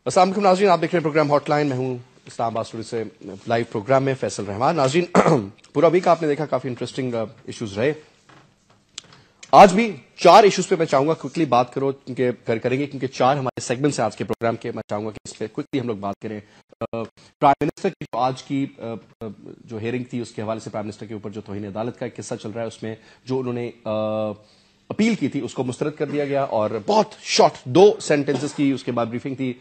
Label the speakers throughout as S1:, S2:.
S1: السلام علیکم ناظرین، آپ دیکھ رہے ہیں پروگرام ہاٹ لائن. میں ہوں اسلام آباد اسٹوڈیو سے لائیو پروگرام میں فیصل رحمان. ناظرین، پورا ویک آپ نے دیکھا کافی انٹرسٹنگ ایشوز رہے. آج بھی 4 ایشوز پہ میں چاہوں گا کوئکلی بات کریں گے کیونکہ 4 ہمارے سیگمنٹس ہیں آج کے پروگرام کے. میں چاہوں گا کہ اس پہ کوئکلی ہم لوگ بات کریں. پرائم منسٹر کی آج کی جو ہیئرنگ تھی اس کے حوالے سے پرائم منسٹر کے اوپر جو توہین عدالت کا ایک قصہ چل رہا ہے، اس میں جو انہوں نے اپیل کی تھی اس کو مسترد کر دیا گیا اور بہت شارٹ 2 سینٹنسز کی اس کے بعد بریفنگ تھی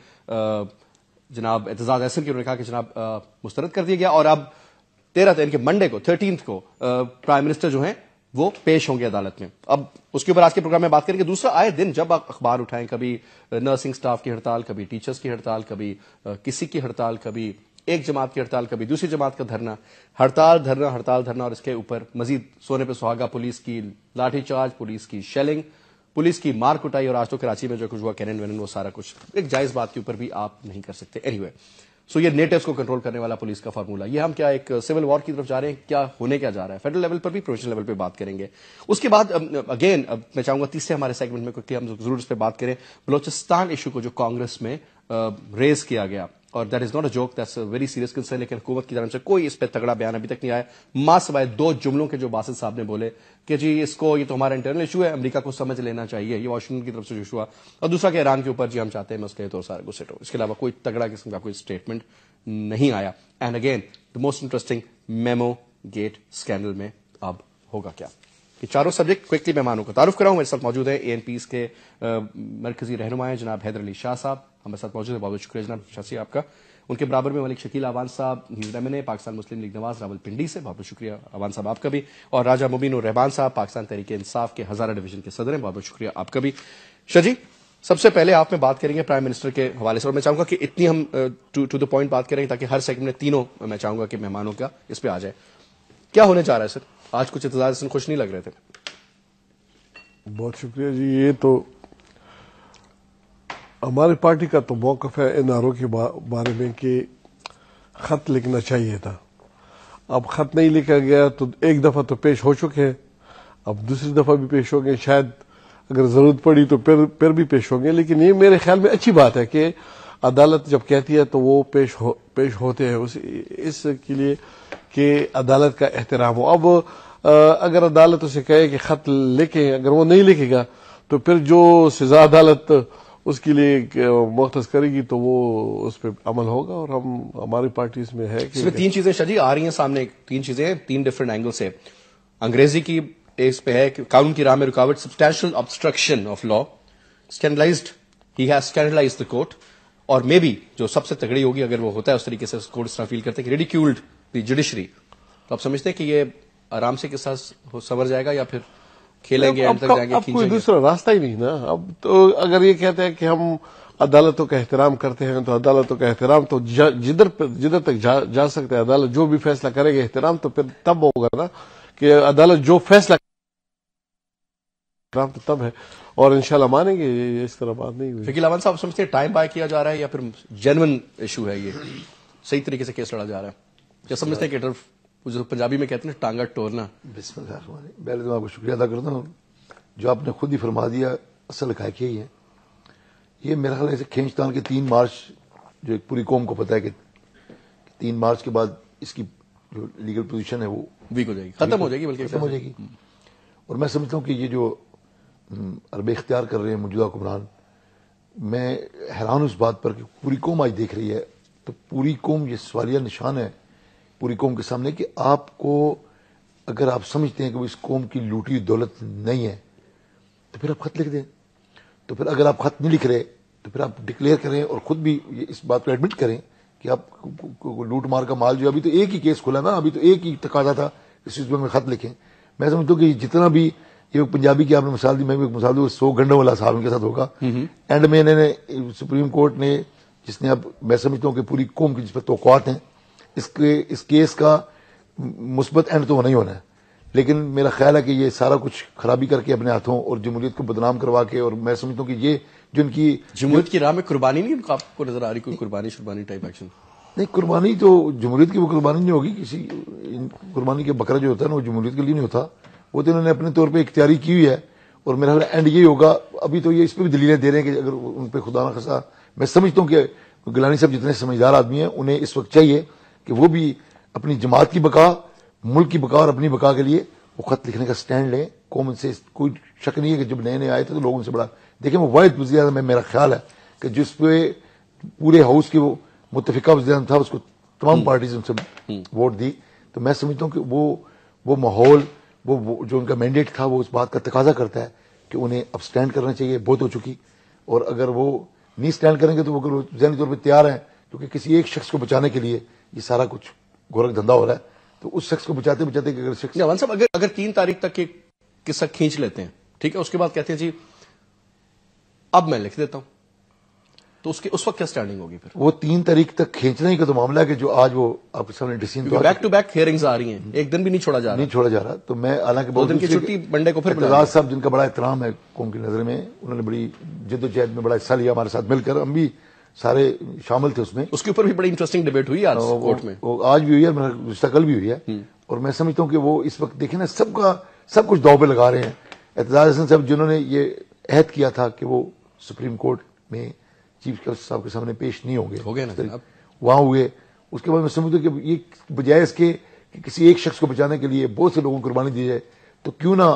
S1: جناب اعتزاز احسن کی. انہوں نے کہا کہ جناب مسترد کر دیا گیا اور اب 13 یعنی کہ منڈے کو 13 کو پرائم منسٹر جو ہیں وہ پیش ہوں گے عدالت میں. اب اس کے اوپر آج کے پروگرام میں بات کریں گے. دوسرا، آئے دن جب آپ اخبار اٹھائیں، کبھی نرسنگ سٹاف کی ہڑتال، کبھی ٹیچرز کی ہڑتال، کبھی کسی کی ہڑتال، کبھی ایک جماعت کی ہڑتال، کبھی دوسری جماعت کا دھرنا، ہڑتال دھرنا اور اس کے اوپر مزید سونے پہ سہاگا، پولیس کی لاٹھی چارج، پولیس کی شیلنگ، پولیس کی مار کٹائی، اور آج تو کراچی میں جو کچھ ہوا کینن وینن، وہ سارا کچھ ایک جائز بات کے اوپر بھی آپ نہیں کر سکتے. اینی وے، سو یہ نیٹوز کو کنٹرول کرنے والا پولیس کا فارمولا، یہ ہم کیا ایک سول وار کی طرف جا رہے ہیں؟ کیا ہونے کیا جا رہا ہے؟ فیڈرل لیول پر بھی، پروونشل لیول پہ بات کریں گے. اس کے بعد اگین میں چاہوں گا تیسرے ہمارے سیگمنٹ میں کیونکہ ہم ضرور اس پہ بات کریں بلوچستان ایشو کو جو کانگریس میں ریز کیا گیا، اور that is not a joke, that's a very serious concern. لیکن حکومت کی جانب سے کوئی اس پہ تگڑا بیان ابھی تک نہیں آیا، ماں سوائے 2 جملوں کے جو باسط صاحب نے بولے کہ جی اس کو، یہ تو ہمارا انٹرنل ایشو ہے، امریکہ کو سمجھ لینا چاہیے، یہ واشنگٹن کی طرف سے ایشو ہوا. اور دوسرا کہ ایران کے اوپر جی ہم چاہتے ہیں مسئلے تو سارے گسٹ ہو. اس کے علاوہ کوئی تگڑا قسم کا کوئی اسٹیٹمنٹ نہیں آیا. And again the most interesting, memogate scandal میں اب ہوگا کیا؟ یہ چاروں سبجیکٹ کوئکلی مہمانوں کو تعارف کراؤں. میرے ساتھ موجود ہیں ANPs کے مرکزی رہنما ہیں جناب حیدر علی شاہ صاحب، ہمارے ساتھ موجود ہیں. بہت بہت شکریہ جناب شاہ صاحب آپ کا. ان کے برابر میں ملک شکیل اعوان صاحب، MNA پاکستان مسلم لیگ نواز راول پنڈی سے، بہت بہت شکریہ اعوان صاحب آپ کا بھی. اور راجہ مبین الرحمان صاحب، پاکستان تحریک انصاف کے ہزارہ ڈویژن کے صدر ہیں، بہت بہت شکریہ آپ کا بھی. شاہ جی، سب سے پہلے آپ میں بات کریں گے پرائم منسٹر کے حوالے سے، اور میں چاہوں گا کہ اتنی ہم ٹو دا پوائنٹ بات کریں گے تاکہ ہر سیگمنٹ میں تینوں میں چاہوں گا کہ مہمانوں کا اس پہ آ جائے. کیا ہونے جا رہا ہے سر؟ آج کچھ اعتزاز حسن خوش نہیں لگ رہے تھے.
S2: بہت شکریہ جی. یہ تو ہماری پارٹی کا تو موقف ہے NRO کے بارے میں کہ خط لکھنا چاہیے تھا. اب خط نہیں لکھا گیا تو ایک دفعہ تو پیش ہو چکے ہیں، اب دوسری دفعہ بھی پیش ہوں گے، شاید اگر ضرورت پڑی تو پھر بھی پیش ہوں گے. لیکن یہ میرے خیال میں اچھی بات ہے کہ عدالت جب کہتی ہے تو وہ پیش ہوتے ہیں اس کے لیے کہ عدالت کا احترام ہو. اب اگر عدالت اسے کہے کہ خط لکھیں، اگر وہ نہیں لکھے گا تو پھر جو سزا عدالت اس کے لیے مختص کرے گی تو وہ اس پہ عمل ہوگا. اور ہماری پارٹی اس میں ہے کہ
S1: 3 چیزیں شاہ جی آ رہی ہیں سامنے، 3 چیزیں 3 ڈفرنٹ اینگل سے. انگریزی کی اس پہ ہے کہ قانون کی راہ میں رکاوٹ، substantial obstruction of law, scandalized, he has scandalized the court. اور مے بی جو سب سے تگڑی ہوگی اگر وہ ہوتا ہے اس طریقے سے کورٹ اس طرح فیل کرتے ہیں کہ ریڈیکیولڈ دی جوڈیشری. تو آپ سمجھتے ہیں کہ یہ آرام سے قصہ سنور جائے گا یا پھر کھیلیں گے اینڈ تک جائیں گے؟
S2: اب کوئی دوسرا راستہ ہی نہیں نا. اب تو اگر یہ کہتے ہیں کہ ہم عدالتوں کا احترام کرتے ہیں تو عدالتوں کا احترام تو جدھر تک جا سکتے ہیں، عدالت جو بھی فیصلہ کرے گا احترام تو پھر تب ہوگا نا کہ عدالت جو فیصلہ احترام تو تب ہے، اور انشاءاللہ مانیں گے. اس طرح بات نہیں ہوئی.
S1: شکیل اعوان صاحب سمجھتے ہیں ٹائم بائی کیا جا رہا ہے یا پھر جینون ایشو ہے، یہ صحیح طریقے سے کیس لڑا جا رہا ہے؟ کیا سمجھتے ہیں کہ جو پنجابی میں کہتے ہیں ٹانگا ٹورنا؟
S3: بسم اللہ الرحمن الرحیم. پہلے تو آپ کو شکریہ ادا کرتا ہوں، جو آپ نے خود ہی فرما دیا اصل حقائق یہی ہے. یہ میرا خیال ہے کھینچتان کے 3 مارچ جو ایک پوری قوم کو پتہ ہے کہ 3 مارچ کے بعد اس کی جو لیگل پوزیشن ہے وہ
S1: ویک ہو جائے گی، ختم ہو جائے گی، بلکہ
S3: ختم ہو جائے گی. اور میں سمجھتا ہوں کہ یہ جو عربے اختیار کر رہے ہیں موجودہ حکمران، میں حیران ہوں اس بات پر کہ پوری قوم آج دیکھ رہی ہے. تو پوری قوم، یہ سوالیہ نشان ہے پوری قوم کے سامنے کہ آپ کو اگر آپ سمجھتے ہیں کہ وہ اس قوم کی لوٹی دولت نہیں ہے تو پھر آپ خط لکھ دیں. تو پھر اگر آپ خط نہیں لکھ رہے تو پھر آپ ڈکلیئر کریں اور خود بھی اس بات کو ایڈمٹ کریں کہ آپ لوٹ مار کا مال جو ابھی تو ایک ہی کیس کھلا نا، ابھی تو ایک ہی تقاضا تھا اس میں خط لکھیں. میں سمجھتا ہوں کہ جتنا بھی یہ پنجابی کی آپ نے مثال دی، میں بھی ایک مثال دوں، 100 گنڈوں والا صاحب ان کے ساتھ ہوگا. اینڈ میں انہوں نے سپریم کورٹ نے، جس نے اب میں سمجھتا ہوں کہ پوری قوم کی جس پر توقعات ہیں، اس کیس کا مثبت اینڈ تو ہونا ہی ہونا ہے. لیکن میرا خیال ہے کہ یہ سارا کچھ خرابی کر کے اپنے ہاتھوں اور جمہوریت کو بدنام کروا کے، اور میں سمجھتا ہوں کہ یہ جو ان کی
S1: جمہوریت کی راہ میں قربانی نہیں آپ کو نظر آ رہی؟ کوئی قربانی ٹائپ ایکشن
S3: نہیں، قربانی تو جمہوریت کی وہ قربانی نہیں ہوگی. کسی قربانی کے بکرا جو ہوتا ہے نا وہ جمہوریت کے لیے نہیں ہوتا، وہ تو انہوں نے اپنے طور پہ اختیاری کی ہوئی ہے. اور میرا خیال اینڈ یہی ہوگا. ابھی تو یہ اس پہ بھی دلیلیں دے رہے ہیں کہ اگر ان پہ خدا نہ خاصا، میں سمجھتا ہوں کہ گیلانی صاحب جتنے سمجھدار آدمی ہیں انہیں اس وقت چاہیے کہ وہ بھی اپنی جماعت کی بقا، ملک کی بقا اور اپنی بقا کے لیے وہ خط لکھنے کا سٹینڈ لیں. قوم سے کوئی شک نہیں ہے کہ جب نئے نئے آئے تھے تو لوگوں سے بڑا دیکھیں وہ واحد وزیر اعظم میرا خیال ہے کہ جس پہ پورے ہاؤس کی وہ متفقہ وزیر اعظم تھا، اس کو تمام پارٹیز ان سے ووٹ دی. تو میں سمجھتا ہوں کہ وہ ماحول، وہ جو ان کا مینڈیٹ تھا وہ اس بات کا تقاضا کرتا ہے کہ انہیں اب سٹینڈ کرنا چاہیے. بہت ہو چکی، اور اگر وہ نہیں سٹینڈ کریں گے تو وہ ذہنی طور پہ تیار ہیں، کیونکہ کسی ایک شخص کو بچانے کے لیے یہ سارا کچھ گورکھ دھندا ہو رہا ہے. تو اس شخص کو بچاتے بچاتے کہ اگر شخص
S1: عوان صاحب اگر 3 تاریخ تک یہ قصہ کھینچ لیتے ہیں، ٹھیک ہے، اس کے بعد کہتے ہیں جی اب میں لکھ دیتا ہوں، تو اس وقت کیا سٹینڈنگ ہوگی پھر؟
S3: وہ 3 تاریخ تک کھینچنے ہی کا تو معاملہ ہے کہ جو آج وہ آپ کے سامنے ڈیسیژن
S1: بیک ٹو بیک ہیئرنگز آ رہی ہیں، ایک دن بھی نہیں چھوڑا جا رہا.
S3: تو میں حالانکہ
S1: 2 دن کی چھٹی منڈے کو پھر
S3: اعتزاز صاحب جن کا بڑا احترام ہے قوم کی نظر میں، انہوں نے بڑی جد و جہد میں بڑا حصہ لیا ہمارے ساتھ مل کر، ہم بھی سارے شامل تھے اس میں.
S1: اس کے اوپر بھی بڑی انٹرسٹنگ ڈیبیٹ ہوئی آج کورٹ میں،
S3: آج بھی ہوئی ہے، میرا گزشتہ کل بھی ہوئی ہے. اور میں سمجھتا ہوں کہ وہ اس وقت دیکھیں نا سب کچھ داؤ پہ لگا رہے ہیں. اعتزاز حسن صاحب جنہوں نے یہ عہد کیا تھا کہ وہ سپریم کورٹ میں چیف جسٹس صاحب کے سامنے پیش نہیں ہوں گے نا، وہاں ہوئے. اس کے بعد میں سمجھتا ہوں کہ یہ بجائے اس کے کہ کسی ایک شخص کو بچانے کے لیے بہت سے لوگوں کو قربانی دی جائے، تو کیوں نہ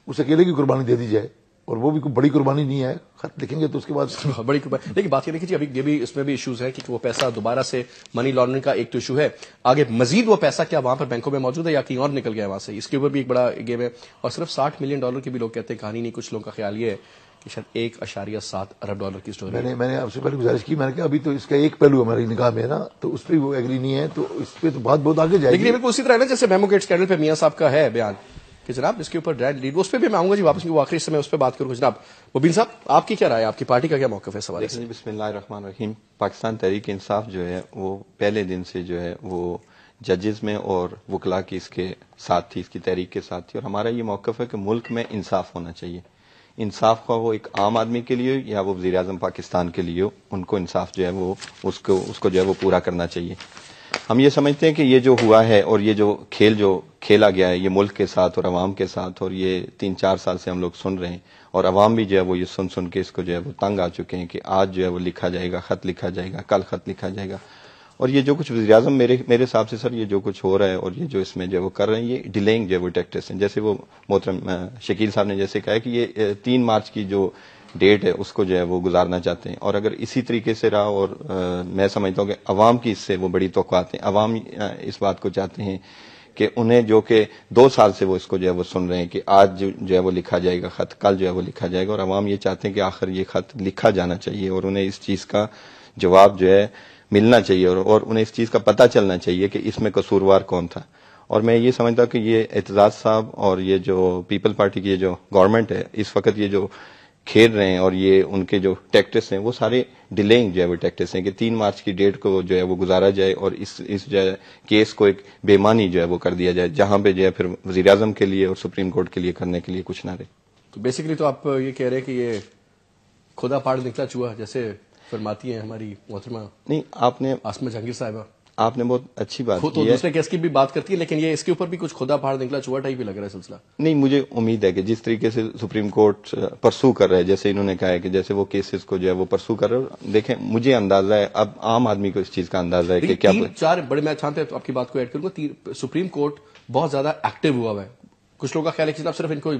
S3: اس اکیلے کی قربانی دے دی جائے. اور وہ بھی کوئی بڑی قربانی نہیں ہے، خط لکھیں گے تو اس کے بعد
S1: بڑی قربانی. لیکن بات یہ دیکھیے ابھی یہ بھی اس میں بھی ایشوز ہیں کہ وہ پیسہ دوبارہ سے منی لانڈرنگ کا ایک تو ایشو ہے، آگے مزید وہ پیسہ کیا وہاں پر بینکوں میں موجود ہے یا کہیں اور نکل گیا وہاں سے، اس کے اوپر بھی ایک بڑا گیم ہے. اور صرف $60 ملین کی بھی لوگ کہتے ہیں کہانی نہیں، کچھ لوگوں کا خیال یہ ہے کہ شاید $1.7 ارب کی اسٹوری.
S3: میں نے آپ سے پہلے گزارش کی، میں نے کہا ابھی تو اس کا ایک پہلو ہماری نگاہ میں ہے نا، تو اس پہ وہ ایگری نہیں ہے، تو اس پہ تو بات بہت آگے جائے گی.
S1: لیکن بالکل اسی طرح ہے نا جیسے میمو گیٹ اسکینڈل پہ میاں صاحب کا ہے بیان کہ جناب اس کے اوپر ڈرائیو لیڈ، اس پہ بھی میں آؤں گا جی واپس، وہ آخری سے میں اس پہ بات کروں گا. جناب مبین صاحب آپ کی کیا رائے، آپ کی پارٹی کا کیا موقف ہے سوال سے؟
S4: بسم اللہ الرحمن الرحیم. پاکستان تحریک انصاف جو ہے وہ پہلے دن سے جو ہے وہ ججز میں اور وکلاء کی اس کے ساتھ تھی، اس کی تحریک کے ساتھ تھی. اور ہمارا یہ موقف ہے کہ ملک میں انصاف ہونا چاہیے. انصاف کا وہ ایک عام آدمی کے لیے یا وہ وزیر اعظم پاکستان کے لیے، ان کو انصاف جو ہے وہ اس کو جو ہے وہ پورا کرنا چاہیے. ہم یہ سمجھتے ہیں کہ یہ جو ہوا ہے اور یہ جو کھیل جو کھیلا گیا ہے یہ ملک کے ساتھ اور عوام کے ساتھ، اور یہ 3-4 سال سے ہم لوگ سن رہے ہیں، اور عوام بھی جو ہے وہ یہ سن کے اس کو جو ہے وہ تنگ آ چکے ہیں کہ آج جو ہے وہ لکھا جائے گا، خط لکھا جائے گا، کل خط لکھا جائے گا. اور یہ جو کچھ وزیر اعظم میرے حساب سے سر یہ جو کچھ ہو رہا ہے اور یہ جو اس میں جو ہے وہ کر رہے ہیں یہ ڈیلینگ جو ہے وہ ٹیکٹس ہیں. جیسے وہ محترم شکیل صاحب نے جیسے کہا ہے کہ یہ 3 مارچ کی جو ڈیٹ ہے اس کو جو ہے وہ گزارنا چاہتے ہیں. اور اگر اسی طریقے سے رہا، اور میں سمجھتا ہوں کہ عوام کی اس سے وہ بڑی توقعات ہیں. عوام اس بات کو چاہتے ہیں کہ انہیں جو کہ 2 سال سے وہ اس کو جو ہے وہ سن رہے ہیں کہ آج جو ہے وہ لکھا جائے گا خط، کل جو ہے وہ لکھا جائے گا. اور عوام یہ چاہتے ہیں کہ آخر یہ خط لکھا جانا چاہیے اور انہیں اس چیز کا جواب جو ہے ملنا چاہیے، اور انہیں اس چیز کا پتہ چلنا چاہیے کہ اس میں قصوروار کون تھا. اور میں یہ سمجھتا ہوں کہ یہ اعتزاز صاحب اور یہ جو پیپل پارٹی کی جو گورنمنٹ ہے اس وقت یہ جو کھیل رہے ہیں اور یہ ان کے جو ٹیکٹس ہیں وہ سارے ڈیلینگ جو ہے وہ ٹیکٹس ہیں کہ 3 مارچ کی ڈیٹ کو جو ہے وہ گزارا جائے اور اس جو ہے کیس کو ایک بے معنی جو ہے وہ کر دیا جائے، جہاں پہ جو ہے پھر وزیر اعظم کے لیے اور سپریم کورٹ کے لیے کرنے کے لیے کچھ نہ رہے.
S1: تو بیسیکلی تو آپ یہ کہہ رہے ہیں کہ یہ خدا پھاڑ نکلا چوہا جیسے فرماتی ہیں ہماری محترمہ
S4: نہیں، آپ نے
S1: آسمہ جہانگیر صاحبہ،
S4: آپ نے بہت اچھی بات
S1: تو
S4: کی ہے.
S1: دوسرے کیس کی بھی بات کرتی ہے، لیکن یہ اس کے اوپر بھی کچھ خدا پھاڑ نکلا چوہا ٹائپ ہی لگ رہا ہے سلسلہ.
S4: نہیں، مجھے امید ہے کہ جس طریقے سے سپریم کورٹ پرسو کر رہا ہے، جیسے انہوں نے کہا ہے کہ جیسے وہ کیسز کو جو ہے وہ پرسو کر رہے ہیں، دیکھیں مجھے اندازہ ہے، اب عام آدمی کو اس چیز کا اندازہ ہے کہ کیا
S1: 3-4 بڑے، میں چاہتا ہوں آپ کی بات کو ایڈ کروں گا، سپریم کورٹ بہت زیادہ ایکٹیو ہوا ہے. کچھ لوگوں کا خیال ہے کہ صرف ان کو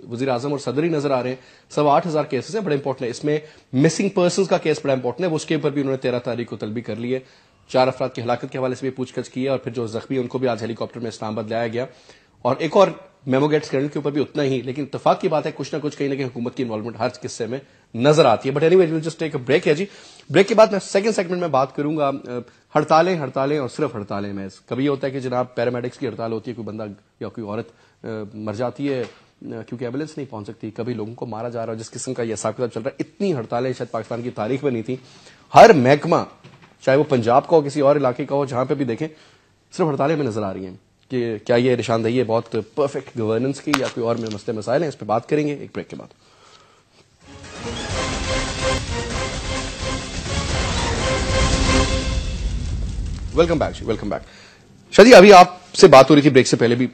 S1: وزیر اعظم اور صدر ہی نظر آ رہے ہیں. 8,500 کیسز ہیں، بڑے امپورٹنٹ ہے. اس میں مسنگ پرسنز کا کیس بڑا امپورٹنٹ ہے، وہ اس کے اوپر بھی انہوں نے 13 تاریخ کو طلبی کر لی ہے. 4 افراد کی ہلاکت کے حوالے سے بھی پوچھ گچھ کی ہے، اور پھر جو زخمی ان کو بھی آج ہیلی کاپٹر میں اسلام آباد لایا گیا. اور ایک اور میمو گیٹ اسکینڈل کے اوپر بھی اتنا ہی، لیکن اتفاق کی بات ہے کچھ نہ کچھ کہیں نہ کہیں حکومت کی انوالومنٹ ہر قصے میں نظر آتی ہے. But anyway we'll just take a break ہے جی. بریک کے بعد میں سیکنڈ سیگمنٹ میں بات کروں گا ہڑتالیں اور صرف ہڑتالیں میں. کبھی یہ ہوتا ہے کہ جناب پیرامیڈکس کی ہڑتال ہوتی ہے، کوئی بندہ یا کوئی عورت مر جاتی ہے کیونکہ ایمبولینس نہیں پہنچ سکتی، کبھی لوگوں کو مارا جا رہا ہے، جس قسم کا یہ حساب کتاب چل رہا ہے. اتنی ہڑتالیں شاید پاکستان کی تاریخ میں نہیں تھی. ہر محکمہ چاہے وہ پنجاب کا ہو کسی اور علاقے کا ہو، جہاں پہ بھی دیکھیں صرف ہڑتالیں میں نظر آ رہی ہیں. کہ کیا یہ نشاندہی ہے بہت پرفیکٹ گورننس کی یا کوئی اور مسئلے مسائل ہیں؟ اس پہ بات کریں گے ایک بریک کے بعد. Welcome back. شادی ابھی آپ سے بات ہو رہی تھی بریک سے پہلے بھی،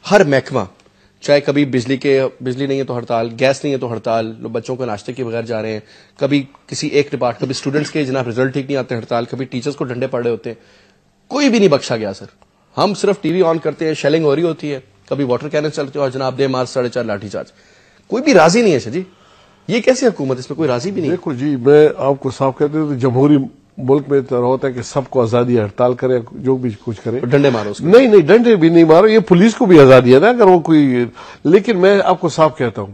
S1: ہر محکمہ چاہے کبھی بجلی نہیں ہے تو ہڑتال, گیس نہیں ہے تو ہڑتال, لوگ بچوں کو ناشتے کے بغیر جا رہے ہیں, کبھی کسی ایک ڈپارٹ, کبھی اسٹوڈنٹس کے جناب رزلٹ ٹھیک نہیں آتے ہڑتال, کبھی ٹیچرز کو ڈنڈے پڑ رہے ہوتے ہیں, کوئی بھی نہیں بخشا گیا سر. ہم صرف ٹی وی آن کرتے ہیں, شیلنگ ہو رہی ہوتی ہے, کبھی واٹر کینن چلتے اور جناب دے مار 4.5 لاٹھی چارج, کوئی بھی راضی نہیں ہے سر جی. یہ کیسی حکومت, اس میں کوئی راضی بھی نہیں.
S2: دیکھو جی, میں آپ کو صاف کہتے ہوں, جمہوری ملک میں طرح ہوتا ہے کہ سب کو آزادی, ہڑتال کرے, جو بھی کچھ کرے,
S1: ڈنڈے مارو اس کو.
S2: نہیں ڈنڈے بھی نہیں مارو, یہ پولیس کو بھی آزادی ہے نا اگر وہ کوئی. لیکن میں آپ کو صاف کہتا ہوں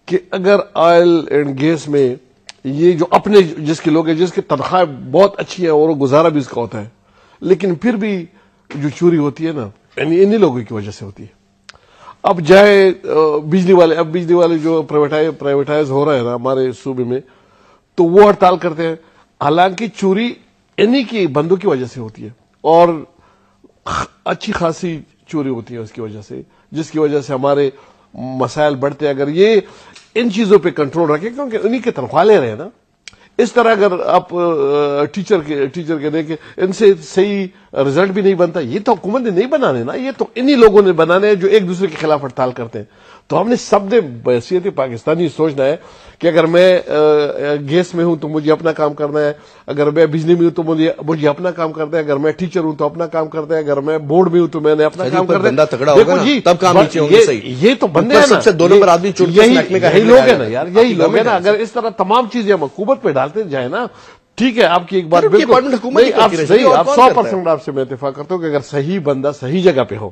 S2: کہ اگر آئل اینڈ گیس میں یہ جو اپنے جس کے لوگ ہیں, جس کی تنخواہ بہت اچھی ہے اور وہ گزارا بھی اس کا ہوتا ہے, لیکن پھر بھی جو چوری ہوتی ہے نا, انہی لوگوں کی وجہ سے ہوتی ہے. اب جائے بجلی والے جو پرائیویٹائز ہو رہا ہے نا ہمارے صوبے میں, تو وہ ہڑتال کرتے ہیں, حالانکہ چوری انہی کی بندوں کی وجہ سے ہوتی ہے اور اچھی خاصی چوری ہوتی ہے اس کی وجہ سے, جس کی وجہ سے ہمارے مسائل بڑھتے ہیں. اگر یہ ان چیزوں پہ کنٹرول رکھے, کیونکہ انہی کے تنخواہ لے رہے ہیں نا, اس طرح اگر آپ ٹیچر کے دیکھیں, ان سے صحیح رزلٹ بھی نہیں بنتا. یہ تو حکومت نے نہیں بنانے نا, یہ تو انہی لوگوں نے بنانے ہیں جو ایک دوسرے کے خلاف ہڑتال کرتے ہیں. تو ہم نے سب نے بحیثیت پاکستانی سوچنا ہے کہ اگر میں گیس میں ہوں تو مجھے اپنا کام کرنا ہے, اگر میں بجلی میں ہوں تو مجھے اپنا کام کرنا ہے, اگر میں ٹیچر ہوں تو اپنا کام کرنا ہے, اگر میں بورڈ میں ہوں تو میں نے اپنا کام کرنا ہے.
S1: بندہ تگڑا ہوگا نا تب کام نیچے ہوں گے. صحیح,
S2: یہ تو بندے ہیں نا,
S1: سب سے 2 نمبر آدمی
S2: یہی لوگ ہیں نا یار, یہی لوگ ہیں نا. اگر اس طرح تمام چیزیں ہم حکومت پہ ڈالتے جائیں نا, ٹھیک ہے, آپ کی ایک بات بالکل آپ 100% آپ سے میں اتفاق کرتا ہوں کہ اگر صحیح بندہ صحیح جگہ پہ ہو,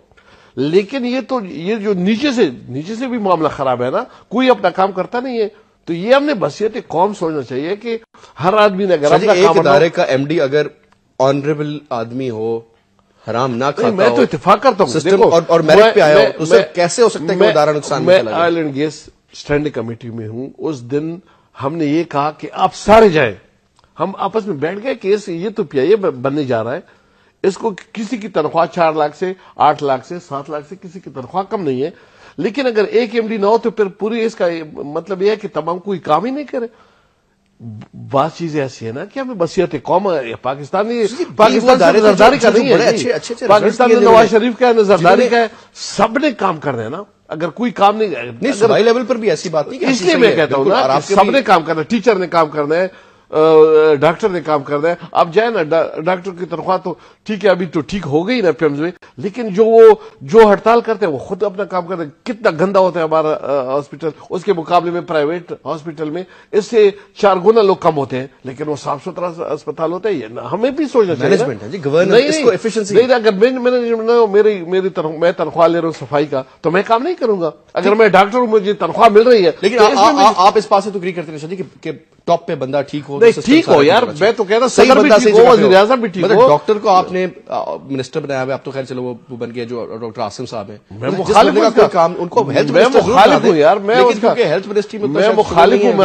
S2: لیکن یہ جو نیچے سے بھی معاملہ خراب ہے نا, کوئی اپنا کام کرتا نہیں ہے. تو یہ ہم نے بحیثیت قوم سوچنا چاہیے کہ ہر آدمی نے اگر اپنا
S1: ایک ادارے کا ایم ڈی اگر آنریبل آدمی ہو, حرام نہ کھاتا ہو,
S2: میں تو اتفاق کرتا ہوں
S1: سسٹم اور میرٹ پہ آیا ہو, تو اسے کیسے ہو سکتا ہے کہ وہ ادارہ نقصان میں چلا جائے.
S2: میں oil and gas standing committee میں ہوں. اس دن ہم نے یہ کہا کہ آپ سارے جائیں, ہم آپس میں بیٹھ گئے کہ یہ تو پی آئی اے بننے جا رہا ہے, اس کو کسی کی تنخواہ 4 لاکھ سے 8 لاکھ سے 7 لاکھ سے کسی کی تنخواہ کم نہیں ہے, لیکن اگر ایک ایم ڈی نہ ہو تو پھر پوری اس کا مطلب یہ ہے کہ تمام کوئی کام ہی نہیں کرے. بات چیزیں ایسی ہے نا کہ ہمیں بصیرت قوم پاکستان نظرداری کا نہیں ہے, پاکستان میں نواز شریف کا ہے, نظرداری کا ہے, سب نے کام کرنا ہے نا. اگر کوئی کام نہیں
S1: صوبائی لیول پر بھی ایسی بات نہیں,
S2: اس لیے میں کہتا ہوں نا سب نے کام کرنا ہے, ٹیچر نے کام کرنا ہے, ڈاکٹر نے کام کرنا ہے. اب جائے نا ڈاکٹر کی تنخواہ تو ٹھیک ہے, ابھی تو ٹھیک ہو گئی نا پیمز میں, لیکن جو ہڑتال کرتے ہیں وہ خود اپنا کام کرتے ہیں. کتنا گندا ہوتا ہے ہمارا ہاسپٹل, اس کے مقابلے میں پرائیویٹ ہاسپٹل میں اس سے 4 گنا لوگ کم ہوتے ہیں, لیکن وہ صاف ستھرا اسپتال ہوتا ہے. یہ ہمیں بھی سوچنا چاہیے. اگر میں تنخواہ لے رہا ہوں صفائی کا تو میں کام نہیں کروں گا. اگر میں ڈاکٹر ہوں مجھے تنخواہ مل رہی ہے,
S1: لیکن آپ اس بات سے تو اگری کرتے ہیں کہ ٹاپ پہ بندہ ٹھیک ہو,
S2: ٹھیک ہو یار, میں تو کہہ رہا صدر بھی ٹھیک ہو, وزیر اعظم بھی ٹھیک ہو.
S1: ڈاکٹر کو آپ نے منسٹر بنایا ہوا, اب تو خیر چلو وہ بن گیا جو ڈاکٹر عاصم صاحب ہیں.
S2: میں مخالف ہوں یار, میں مخالف ہوں.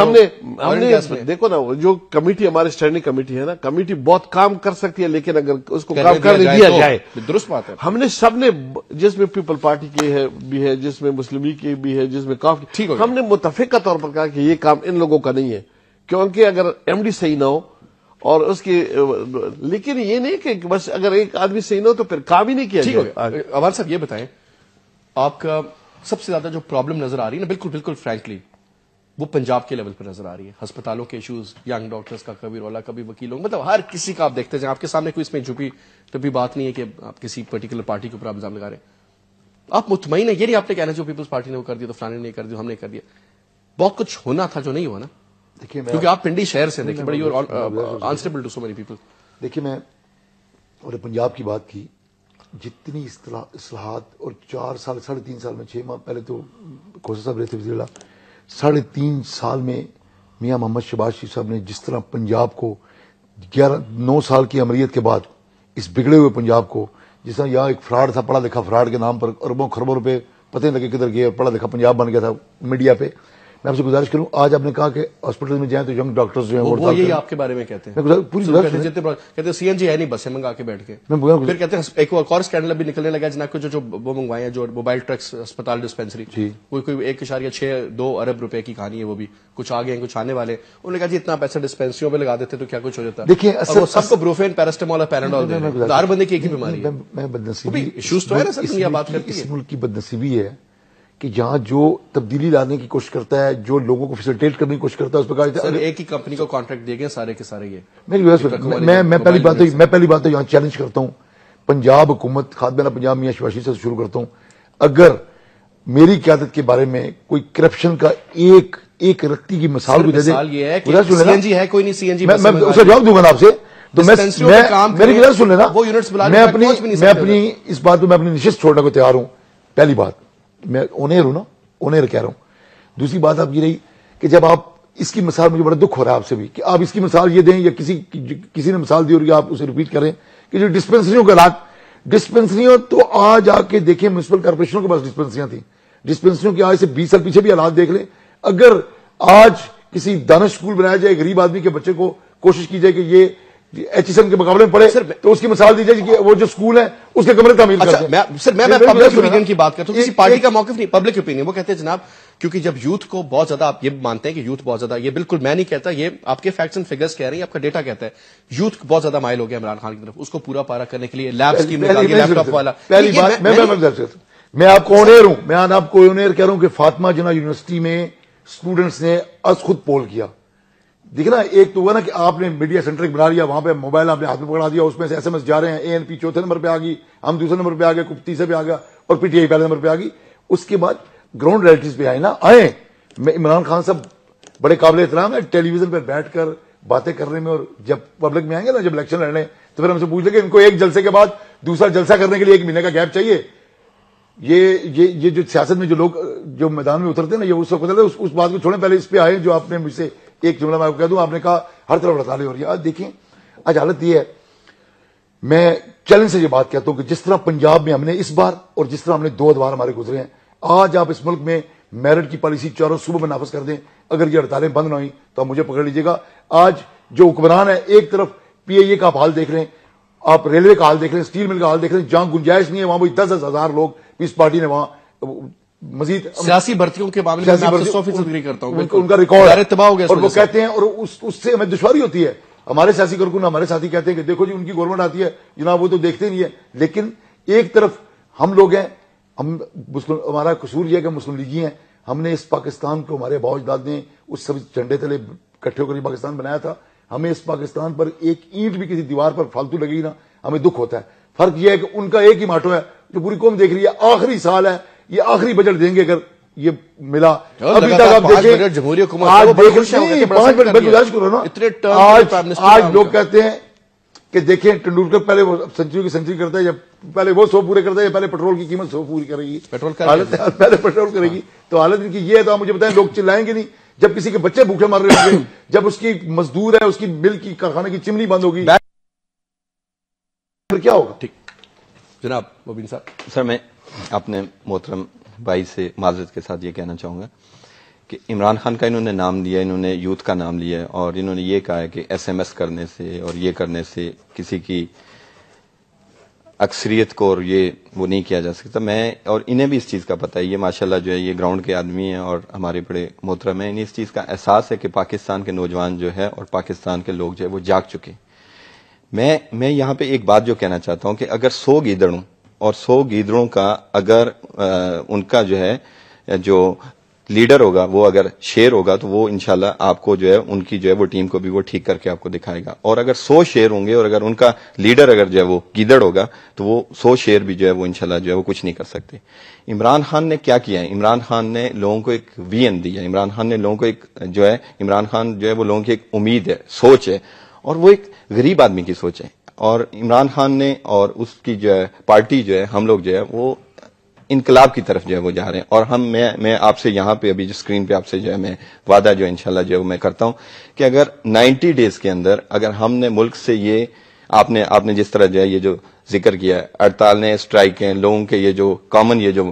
S2: ہم نے دیکھو نا جو کمیٹی ہماری اسٹینڈنگ کمیٹی ہے نا, کمیٹی بہت کام کر سکتی ہے, لیکن اگر اس کو کام کرنے دیا جائے,
S1: درست بات ہے.
S2: ہم نے سب نے, جس میں پیپل پارٹی کی بھی ہے, جس میں مسلم لیگ کی بھی ہے, جس میں کافی, ہم نے متفقہ طور پر کہا کہ یہ کام ان لوگوں کا نہیں ہے, کیونکہ اگر ایم ڈی صحیح نہ ہو اور اس کی, لیکن یہ نہیں کہ بس اگر ایک آدمی صحیح نہ ہو تو پھر کام ہی نہیں کیا جائے.
S1: عوان صاحب یہ بتائیں, آپ کا سب سے زیادہ جو پرابلم نظر آ رہی ہے نا, بالکل فرینکلی, وہ پنجاب کے لیول پر نظر آ رہی ہے. ہسپتالوں کے ایشوز, ینگ ڈاکٹرز کا کبھی رولا کبھی وکیلوں, مطلب ہر کسی کا آپ دیکھتے جائیں, آپ کے سامنے کوئی اس میں چھپی تو بھی بات نہیں ہے کہ آپ کسی پرٹیکولر پارٹی کے اوپر آپ الزام لگا رہے ہیں. آپ مطمئن ہیں, یہ نہیں آپ نے کہنا جو پیپلز پارٹی نے وہ کر دیا تو فلانے نے کر دیا, ہم نے کر دیا. بہت کچھ ہونا تھا جو نہیں ہوا نا, کیونکہ آپ پنڈی شہر سے دیکھیں, بڑی answerable to so many people.
S3: دیکھیے میں اور پنجاب کی بات کی, جتنی اصلاحات, اور 4 سال 3.5 سال میں 6 ماہ پہلے تو کوثر صاحب رہتے وزیر اللہ, 3.5 سال میں میاں محمد شہباز شریف صاحب نے جس طرح پنجاب کو 9 سال کی عمریت کے بعد اس بگڑے ہوئے پنجاب کو, جس طرح یہاں ایک فراڈ تھا, پڑھا لکھا فراڈ کے نام پر اربوں خربوں روپے پتہ نہیں لگے کدھر گئے, اور پڑھا لکھا پنجاب بن گیا تھا میڈیا پہ. میں آپ سے گزارش کروں, آج آپ نے کہا کہ ہاسپٹل میں جائیں تو ینگ ڈاکٹرز جو ہیں
S1: وہ یہی آپ کے بارے میں کہتے ہیں, کہتے ہیں سی این جی ہے نہیں, بسیں منگا کے بیٹھ کے. پھر کہتے ہیں ایک اور اسکینڈل بھی نکلنے لگا جناب کو, جو وہ منگوائے ہیں, جو موبائل ٹرکس اسپتال ڈسپینسری, کوئی 1.62 ارب روپے کی کہانی ہے, وہ بھی کچھ آگے ہیں کچھ آنے والے. انہوں نے کہا جی اتنا پیسہ ڈسپینسریوں پہ لگا دیتے تو کیا کچھ ہو جاتا.
S3: دیکھیے
S1: سب کو بروفین, پیراسٹامول اور پیراڈول دے رہے ہیں, ہر بندے کی ایک ہی بیماری ہے.
S3: میں بدنصیبی
S1: ایشوز تو ہے نا سر, دنیا بات کرتی ہے.
S3: اس ملک کی بدنصیبی ہے کہ جہاں جو تبدیلی لانے کی کوشش کرتا ہے, جو لوگوں کو فیسلٹیٹ کرنے کی کوشش کرتا ہے, اس پہ کہا جاتا ہے
S1: ایک ہی کمپنی کو کانٹریکٹ دے گئے سارے کے سارے. یہ
S3: میں پہلی بات تو یہاں چیلنج کرتا ہوں پنجاب حکومت, خادمانہ پنجاب میاں شباشی سے شروع کرتا ہوں. اگر میری قیادت کے بارے میں کوئی کرپشن کا ایک رکھتی کی مثال بھی دے دے,
S1: مثال یہ ہے کہ سی این جی ہے کوئی نہیں, سی این جی
S3: میں اسے جواب دوں گا آپ سے, تو میری غلط سن لینا.
S1: وہ یونٹس بلا
S3: میں اپنی اس بات پہ میں اپنی نشست چھوڑنے کو تیار ہوں. پہلی بات میں اونیر ہوں نا, اونیر کہہ رہا ہوں. دوسری بات آپ یہ رہی کہ جب آپ اس کی مثال, مجھے بڑا دکھ ہو رہا ہے آپ سے بھی کہ آپ اس کی مثال یہ دیں یا کسی نے مثال دی اور آپ اسے ریپیٹ کریں کہ جو ڈسپینسریوں کا علاج, ڈسپینسریوں تو آج آ کے دیکھیں میونسپل کارپوریشنوں کے پاس ڈسپینسریاں تھیں, ڈسپینسریوں کی آج سے 20 سال پیچھے بھی حالات دیکھ لیں. اگر آج کسی دانش اسکول بنایا جائے غریب آدمی کے بچے کو, کوشش کی جائے کہ یہ ایچ ایس ایم کے مقابلے میں پڑھے, تو اس کی مثال دی جائے کہ وہ جو اسکول ہے اس کے کمرے تعمیر کر دیں.
S1: سر میں پبلک اوپینین کی بات کرتا ہوں, کسی پارٹی کا موقف نہیں, پبلک اوپینین. وہ کہتے ہیں جناب کیونکہ جب یوتھ کو بہت زیادہ, آپ یہ مانتے ہیں کہ یوتھ بہت زیادہ, یہ بالکل میں نہیں کہتا, یہ آپ کے فیکٹس اینڈ فگرز کہہ رہے ہیں, آپ کا ڈیٹا کہتا ہے یوتھ بہت زیادہ مائل ہو گیا عمران خان کی طرف, اس کو پورا پارا کرنے کے لیے لیب اسکیم نکالی, لیپ ٹاپ والا.
S3: پہلی بات میں آپ کو اونیر ہوں, میں آپ کو اونیر کہہ رہا ہوں کہ فاطمہ جناح یونیورسٹی میں اسٹوڈنٹس نے از خود پول کیا. دیکھنا ایک تو ہوا نا کہ آپ نے میڈیا سینٹر بنا لیا, وہاں پہ موبائل آپ نے ہاتھ میں پکڑا دیا, اس میں سے ایس ایم ایس جا رہے ہیں, اے این پی چوتھے نمبر پہ آ گئی, ہم دوسرے نمبر پہ آ گئے, تیسرے پہ آ گیا, اور پی ٹی آئی پہلے نمبر پہ آ گئی. اس کے بعد گراؤنڈ ریئلٹیز پہ آئے. میں عمران خان صاحب بڑے قابل احترام ہے ٹیلی ویژن پہ بیٹھ کر باتیں کرنے میں, اور جب پبلک میں آئیں گے نا, جب الیکشن لڑنے, تو پھر ہم سے پوچھ لیں کہ ان کو ایک جلسے کے بعد دوسرا جلسہ کرنے کے لیے 1 مہینے کا گیپ چاہیے. یہ جو سیاست میں جو لوگ جو میدان میں اترتے ہیں نا, یہ اس وقت اس بات کو چھوڑیں, پہلے اس پہ آئے جو آپ نے مجھ سے ایک جملہ میں آپ کو کہہ دوں, آپ نے کہا ہر طرف ہڑتالیں ہو رہی ہے. آج دیکھیں آج حالت یہ ہے, میں چیلنج سے یہ بات کہتا ہوں کہ جس طرح پنجاب میں ہم نے اس بار اور جس طرح ہم نے 2 ادوار ہمارے گزرے ہیں, آج آپ اس ملک میں میرٹ کی پالیسی چاروں صوبوں میں نافذ کر دیں, اگر یہ ہڑتالیں بند نہ ہوئی تو آپ مجھے پکڑ لیجیے گا. آج جو حکمران ہے, ایک طرف پی آئی اے کا آپ حال دیکھ لیں, آپ ریلوے کا حال دیکھ لیں, اسٹیل مل کا حال دیکھ لیں, جہاں گنجائش نہیں ہے وہاں وہی 10,000 لوگ اس پارٹی نے وہاں مزید
S1: سیاسی بھرتیوں کے معاملے میں 100% اگری کرتا ہوں,
S3: ان کا ریکارڈ
S1: تباہ ہو گیا,
S3: اور وہ کہتے ہیں, اور اس سے ہمیں دشواری ہوتی ہے. ہمارے سیاسی کارکن ہمارے ساتھی کہتے ہیں کہ دیکھو جی ان کی گورنمنٹ آتی ہے جناب, وہ تو دیکھتے نہیں ہے. لیکن ایک طرف ہم لوگ ہیں, ہمارا قصور یہ ہے کہ مسلم لیگی ہیں. ہم نے اس پاکستان کو, ہمارے باؤ اجداد نے اس سب جھنڈے تلے اکٹھے ہو کر پاکستان بنایا تھا. ہمیں اس پاکستان پر ایک اینٹ بھی کسی دیوار پر فالتو لگی نا, ہمیں دکھ ہوتا ہے. فرق یہ ہے کہ ان کا ایک ہی ماٹو ہے جو پوری قوم دیکھ رہی ہے, آخری سال ہے, یہ آخری بجٹ دیں گے اگر یہ ملا. ابھی تک آپ دیکھیں
S1: جمہوری حکومت
S3: آج لوگ کہتے ہیں کہ دیکھیں ٹنڈولکر پہلے وہ سنچری کی سنچری کرتا ہے, یا پہلے وہ 100 پورے کرتا ہے, یا پہلے پیٹرول کی قیمت 100 پوری کرے گی, پہلے پیٹرول کرے گی. تو حالت ان کی یہ ہے, تو آپ مجھے بتائیں لوگ چلائیں گے نہیں جب کسی کے بچے بھوکے مر رہے ہوں گے, جب اس کی مزدور ہے, اس کی مل کی کارخانے کی چمنی بند ہوگی, پھر کیا ہوگا؟
S1: ٹھیک جناب مبین صاحب.
S4: سر میں اپنے محترم بھائی سے معذرت کے ساتھ یہ کہنا چاہوں گا کہ عمران خان کا انہوں نے نام لیا, انہوں نے یوتھ کا نام لیا, اور انہوں نے یہ کہا ہے کہ ایس ایم ایس کرنے سے اور یہ کرنے سے کسی کی اکثریت کو اور یہ وہ نہیں کیا جا سکتا. میں اور انہیں بھی اس چیز کا پتہ ہے, یہ ماشاءاللہ جو ہے یہ گراؤنڈ کے آدمی ہیں اور ہمارے بڑے محترم ہیں, انہیں اس چیز کا احساس ہے کہ پاکستان کے نوجوان جو ہے اور پاکستان کے لوگ جو ہے وہ جاگ چکے. میں یہاں پہ ایک بات جو کہنا چاہتا ہوں کہ اگر 100 گیدڑوں اور 100 گیدڑوں کا اگر ان کا جو ہے جو لیڈر ہوگا وہ اگر شیر ہوگا تو وہ انشاءاللہ آپ کو جو ہے ان کی جو ہے وہ ٹیم کو بھی وہ ٹھیک کر کے آپ کو دکھائے گا. اور اگر 100 شیر ہوں گے اور اگر ان کا لیڈر اگر جو ہے وہ گیدڑ ہوگا تو وہ 100 شیر بھی جو ہے وہ انشاءاللہ جو ہے وہ کچھ نہیں کر سکتے. عمران خان نے کیا کیا ہے, عمران خان نے لوگوں کو ایک ویژن دی ہے, عمران خان نے لوگوں کو ایک جو ہے, عمران خان جو ہے وہ لوگوں کی ایک امید ہے, سوچ ہے, اور وہ ایک غریب آدمی کی سوچ ہے. اور عمران خان نے اور اس کی جو ہے پارٹی جو ہے, ہم لوگ جو ہے وہ انقلاب کی طرف جو ہے وہ جا رہے ہیں. اور میں آپ سے یہاں پہ ابھی جو اسکرین پہ آپ سے جو ہے میں وعدہ جو انشاءاللہ جو ہے میں کرتا ہوں کہ اگر 90 ڈیز کے اندر اگر ہم نے ملک سے یہ آپ نے جس طرح جو ہے یہ جو ذکر کیا ہے, ہڑتال ہیں, اسٹرائک ہیں, لوگوں کے یہ جو کامن یہ جو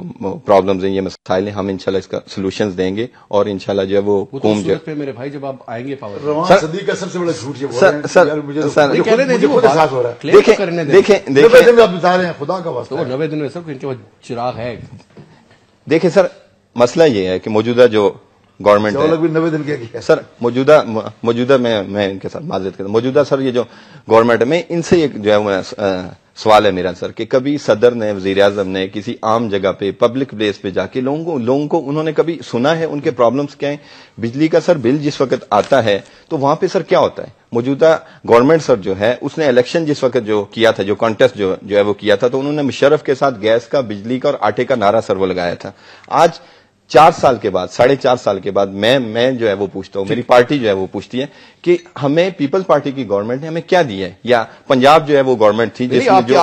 S4: پرابلمز ہیں, یہ مسائل ہیں, ہم انشاءاللہ اس کا سولوشنز دیں گے. اور انشاءاللہ جو ہے وہ قوم جو ہے
S1: میرے بھائی جب آپ آئیں گے
S3: روان صدیق کا سب سے بڑا جھوٹ یہ بول رہے ہیں, مجھے خود احساس ہو رہا ہے.
S4: دیکھیں
S3: 90 دن آپ بتا رہے ہیں, خدا کا واسطہ
S1: 90 دن میں سر ان کے پاس چراغ ہے.
S4: دیکھیں سر مسئلہ یہ ہے کہ موجودہ جو گورنمنٹ ہے
S3: 90 دن کیا
S4: سر, موجودہ میں ان کے ساتھ معذرت کرتا ہوں, موجودہ سر یہ جو گورنمنٹ ہے, میں ان سے ایک جو ہے سوال ہے میرا سر کہ کبھی صدر نے وزیر اعظم نے کسی عام جگہ پہ پبلک پلیس پہ جا کے لوگوں کو انہوں نے کبھی سنا ہے ان کے پرابلمز کیا ہیں؟ بجلی کا سر بل جس وقت آتا ہے تو وہاں پہ سر کیا ہوتا ہے؟ موجودہ گورنمنٹ سر جو ہے اس نے الیکشن جس وقت جو کیا تھا، جو کانٹیسٹ جو ہے وہ کیا تھا، تو انہوں نے مشرف کے ساتھ گیس کا، بجلی کا اور آٹے کا نعرہ سر وہ لگایا تھا. آج 4 سال کے بعد، 4.5 سال کے بعد میں جو ہے وہ پوچھتا ہوں، میری پارٹی جو ہے وہ پوچھتی ہے کہ ہمیں پیپلز پارٹی کی گورنمنٹ نے ہمیں کیا دیا ہے؟ یا پنجاب جو ہے وہ گورنمنٹ تھی جس میں جو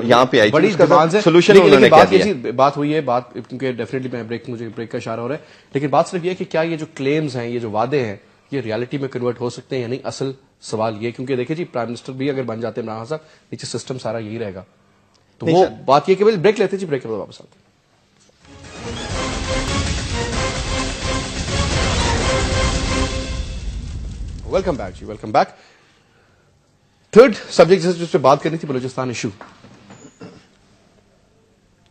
S4: یہاں پہ آئی تھی، اس کا سولوشن انہوں نے کیا دیا؟
S1: بات ہوئی ہے، بات کیونکہ ڈیفینیٹلی مجھے بریک کا اشارہ ہو رہا ہے، لیکن بات صرف یہ ہے کہ کیا یہ جو کلیمز ہیں، یہ جو وعدے ہیں، یہ ریالٹی میں کنورٹ ہو سکتے ہیں یا نہیں؟ اصل سوال یہ، کیونکہ دیکھیں جی پرائم منسٹر بھی اگر بن جاتے ہیں عمران صاحب، نیچے سسٹم سارا یہی رہے گا. تو وہ بات یہ کہ بریک لیتے جی، بریک کے بعد واپس آتے ہیں. ویلکم بیک جی، ویلکم بیک. تھرڈ سبجیکٹ جس پہ بات کرنی تھی، بلوچستان ایشو.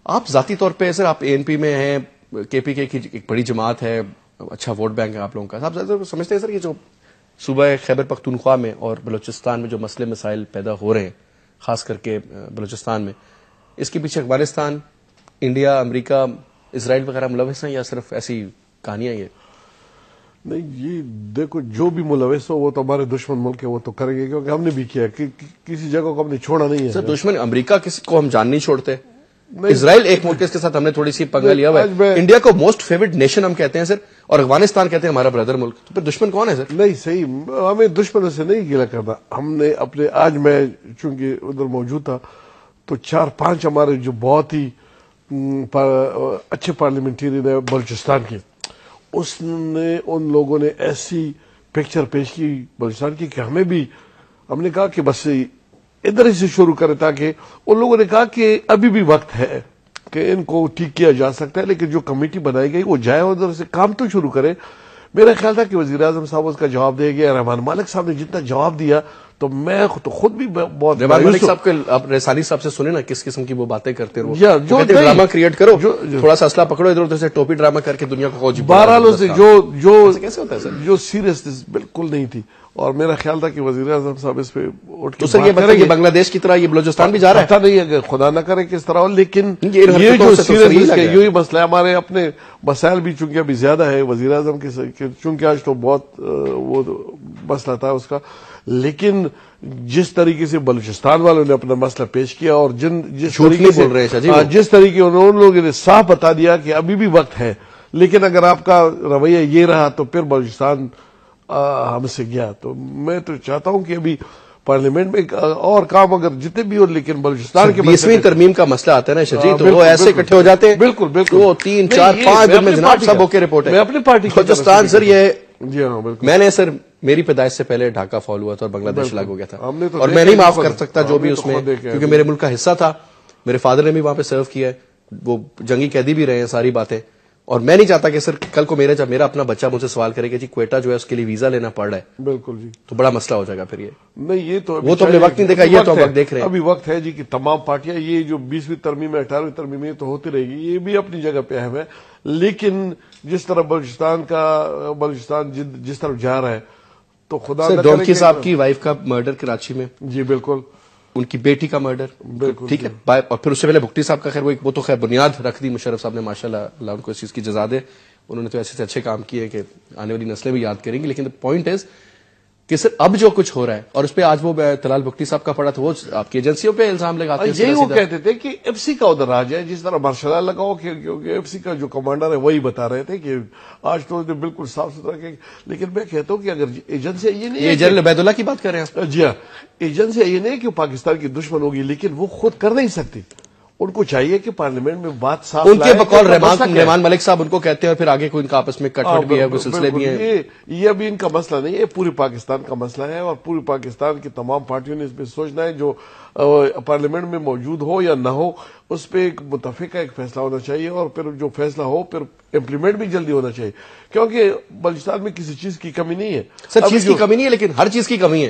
S1: آپ ذاتی طور پہ سر، آپ ANP میں ہیں، KPK کی ایک بڑی جماعت ہے، اچھا ووٹ بینک ہے آپ لوگوں کا. آپ سمجھتے ہیں سر یہ جو صوبہ خیبر پختونخوا میں اور بلوچستان میں جو مسئلے مسائل پیدا ہو رہے ہیں، خاص کر کے بلوچستان میں، اس کے پیچھے افغانستان، انڈیا، امریکہ، اسرائیل وغیرہ ملوث ہیں یا صرف ایسی کہانیاں؟ یہ
S2: نہیں، یہ دیکھو جو بھی ملوث ہو وہ تو ہمارے دشمن ملک ہے، وہ تو کریں گے، کیونکہ ہم نے بھی کیا کہ کسی جگہ کو ہم نے چھوڑا نہیں ہے.
S1: سر دشمن امریکہ کسی کو ہم جان نہیں چھوڑتے، اسرائیل ایک ملک، اس کے ساتھ ہم نے تھوڑی سی پنگا لیا ہوا ہے. انڈیا کو موسٹ فیوریٹ نیشن ہم کہتے ہیں سر، اور افغانستان کہتے ہیں ہمارا بردر ملک. تو پھر دشمن کون ہے سر؟
S2: نہیں صحیح، ہمیں دشمنوں سے نہیں گلا کرنا. ہم نے اپنے، آج میں چونکہ ادھر موجود تھا تو 4-5 ہمارے جو بہت ہی اچھے پارلیمنٹیرین ہیں بلوچستان کے، اس نے ان لوگوں نے ایسی پکچر پیش کی بلوچستان کی کہ ہمیں بھی، ہم نے کہا کہ بس ادھر ہی سے شروع کرے، تاکہ ان لوگوں نے کہا کہ ابھی بھی وقت ہے کہ ان کو ٹھیک کیا جا سکتا ہے، لیکن جو کمیٹی بنائی گئی وہ جائے ادھر سے کام تو شروع کرے. میرا خیال تھا کہ وزیر اعظم صاحب اس کا جواب دے گیا. رحمان مالک صاحب نے جتنا جواب دیا تو میں تو خود بھی بہت
S1: رحمان مالک صاحب کے، آپ ریسانی صاحب سے سنیں نا کس قسم کی وہ باتیں کرتے ہیں، جو ڈرامہ کریٹ کرو، تھوڑا سا اسلحہ پکڑو، ادھر ادھر سے ٹوپی ڈرامہ کر کے دنیا کو
S2: بہرحال سے
S1: کیسے ہوتا ہے سر؟
S2: جو سیریسنس بالکل نہیں تھی. اور میرا خیال تھا کہ وزیر اعظم صاحب اس پہ اٹھ کے
S1: تو سر یہ بتائیے بنگلہ دیش کی طرح یہ بلوچستان بھی جا رہا ہے؟
S2: پتہ نہیں ہے، خدا نہ کرے کس طرح ہو، لیکن یہ جو سیریسنس کا یہی مسئلہ ہے. ہمارے اپنے مسائل بھی چونکہ ابھی زیادہ ہے وزیر اعظم کے، چونکہ آج تو بہت وہ مسئلہ تھا اس کا، لیکن جس طریقے سے بلوچستان والوں نے اپنا مسئلہ پیش کیا اور جس طریقے ان لوگوں نے صاف بتا دیا کہ ابھی بھی وقت ہے، لیکن اگر آپ کا رویہ یہ رہا تو پھر بلوچستان ہم سے گیا. تو میں تو چاہتا ہوں کہ ابھی پارلیمنٹ میں اور کام اگر جتنے بھی ہو، لیکن بلوچستان کے
S1: 20ویں ترمیم کا مسئلہ آتا ہے نا شجی، تو وہ ایسے اکٹھے ہو جاتے ہیں.
S2: بالکل بالکل،
S1: وہ 3 4 5 دن میں جناب سب اوکے رپورٹ ہے.
S2: میں اپنی پارٹی
S1: بلوچستان سر، یہ
S2: جی ہاں بالکل،
S1: میں نے سر میری پیدائش سے پہلے ڈھاکہ فال ہوا تھا اور بنگلہ دیش لاگ ہو گیا تھا، اور میں نہیں معاف کر سکتا جو بھی اس میں، کیونکہ میرے ملک کا حصہ تھا. میرے فادر نے بھی وہاں پہ سرو کیا ہے، وہ جنگی قیدی بھی رہے ہیں، ساری باتیں. اور میں نہیں چاہتا کہ سر کل کو جب میرا اپنا بچہ مجھ سے سوال کرے کہ جی کوئٹہ جو ہے اس کے لیے ویزا لینا پڑ رہا ہے،
S2: بالکل جی،
S1: تو بڑا مسئلہ ہو جائے گا پھر. یہ
S2: نہیں، یہ تو
S1: وہ تو ہم نے وقت نہیں دیکھا، یہ تو ہم وقت دیکھ رہے ہیں.
S2: ابھی وقت ہے جی کہ تمام پارٹیاں، یہ جو 20ویں ترمیم ہے، 18ویں ترمیم ہے، تو ہوتی رہے گی، یہ بھی اپنی جگہ پہ اہم ہے. لیکن جس طرح بلوچستان جس طرف جا رہا ہے تو خدا نہ کرے.
S1: ڈونکی صاحب کی وائف کا مرڈر کراچی میں،
S2: جی بالکل،
S1: ان کی بیٹی کا مرڈر،
S2: بالکل
S1: ٹھیک ہے. اور پھر اس سے پہلے بھٹی صاحب کا، خیر وہ تو خیر بنیاد رکھ دی مشرف صاحب نے، ماشاءاللہ، اللہ ان کو اس چیز کی جزا دے. انہوں نے تو ایسے سے اچھے کام کیے کہ آنے والی نسلیں بھی یاد کریں گی. لیکن پوائنٹ از کہ سر اب جو کچھ ہو رہا ہے، اور اس پہ آج وہ طلال بھٹی صاحب کا پڑا تھا، وہ آپ کی ایجنسیوں پہ الزام لگاتے ہیں.
S2: یہی وہ کہتے تھے کہ FCC کا ادھر آ جائے، جس طرح مارشل لا لگاؤ، کیونکہ FCC کا جو کمانڈر ہے وہی بتا رہے تھے کہ آج تو بالکل صاف ستھرا. لیکن میں کہتا ہوں کہ اگر ایجنسی یہ نہیں،
S1: یہ جنرل عبید اللہ کی بات کر رہے ہیں.
S2: جی ہاں، ایجنسی یہ نہیں کہ پاکستان کی دشمن ہوگی، لیکن وہ خود کر نہیں سکتی. ان کو چاہیے کہ پارلیمنٹ میں بات صاف،
S1: ان کے بقول رحمان ملک صاحب ان کو کہتے ہیں، اور پھر آگے کوئی ان کا آپس میں کٹ وٹ بھی ہے، کوئی سلسلے بھی ہیں.
S2: یہ ابھی ان کا مسئلہ نہیں ہے، پوری پاکستان کا مسئلہ ہے، اور پوری پاکستان کی تمام پارٹیوں نے اس پہ سوچنا ہے. جو پارلیمنٹ میں موجود ہو یا نہ ہو، اس پہ ایک متفقہ ایک فیصلہ ہونا چاہیے، اور پھر جو فیصلہ ہو پھر امپلیمنٹ بھی جلدی ہونا چاہیے، کیونکہ بلوچستان میں کسی چیز کی کمی نہیں ہے.
S1: سر چیز کی کمی نہیں ہے، لیکن ہر چیز کی کمی ہے.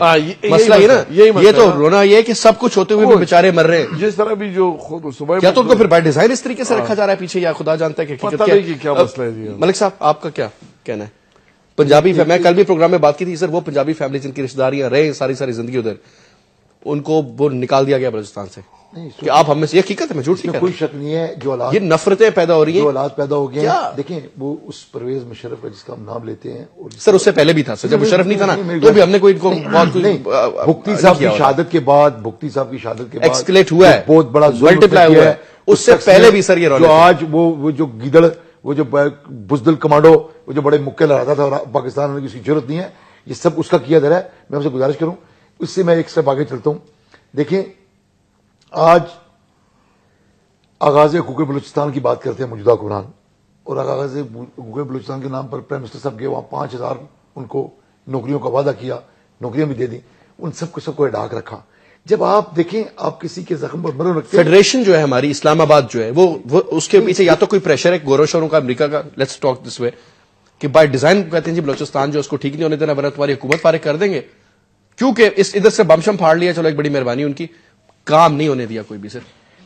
S2: مسئلہ
S1: یہ نا، یہ تو رونا یہ ہے کہ سب کچھ ہوتے ہوئے بھی بیچارے مر رہے ہیں.
S2: جس طرح بھی جو خود صبح
S1: کیا تو ان کو پھر بائی ڈیزائن اس طریقے سے رکھا جا رہا ہے پیچھے، یا خدا جانتا ہے کہ
S2: پتہ نہیں کہ کیا مسئلہ ہے.
S1: ملک صاحب آپ کا کیا کہنا ہے؟ پنجابی، میں کل بھی پروگرام میں بات کی تھی سر، وہ پنجابی فیملی جن کی رشتہ داریاں رہے ساری زندگی ادھر، ان کو وہ نکال دیا گیا بلوچستان سے کہ آپ ہم میں سے، یہ حقیقت ہے، میں جھوٹ نہیں کہہ
S3: کوئی شک نہیں ہے. جو حالات
S1: یہ نفرتیں پیدا ہو رہی
S3: جو
S1: ہیں،
S3: حالات پیدا ہو گئے ہیں، دیکھیں وہ اس پرویز مشرف کا جس کا ہم نام لیتے ہیں،
S1: سر اس سے پہلے بھی تھا سر، جب مشرف نہیں تھا نا تو بھی ہم نے کوئی
S3: بھکتی صاحب کی شہادت کے بعد
S1: ایکسکلیٹ ہوا ہے،
S3: بہت بڑا
S1: ملٹیپلائی ہوا ہے. اس سے پہلے بھی سر یہ
S3: جو آج وہ جو گیدڑ، وہ جو بزدل کمانڈو، وہ جو بڑے مکے لڑاتا تھا اور پاکستان ہونے کی اس کی ضرورت نہیں ہے، یہ سب اس کا کیا دھرا ہے. میں آپ سے گزارش کروں، اس سے میں ایک اسٹیپ آگے چلتا ہوں. دیکھیں آج آغاز حقوق بلوچستان کی بات کرتے ہیں موجودہ حکمران، اور آغاز حقوق بلوچستان کے نام پر پرائم منسٹر صاحب گئے، وہاں 5000 ان کو نوکریوں کا وعدہ کیا، نوکریاں بھی دے دی، ان سب کو ڈھاک رکھا. جب آپ دیکھیں آپ کسی کے زخم پر مرہم رکھتے ہیں.
S1: فیڈریشن جو ہے ہماری اسلام آباد جو ہے وہ اس کے پیچھے یا تو کوئی پریشر ہے گورو شوروں کا، امریکہ کا، لیٹس ٹاک دس وے، کہ بائی ڈیزائن کہتے ہیں جی بلوچستان جو اس کو ٹھیک نہیں ہونے دینا ورنہ تمہاری حکومت فارغ کر دیں گے، کیونکہ اس ادھر سے بمشم پھاڑ لیا، چلو ایک بڑی مہربانی ان کی، کام نہیں ہونے دیا کوئی بھی. سر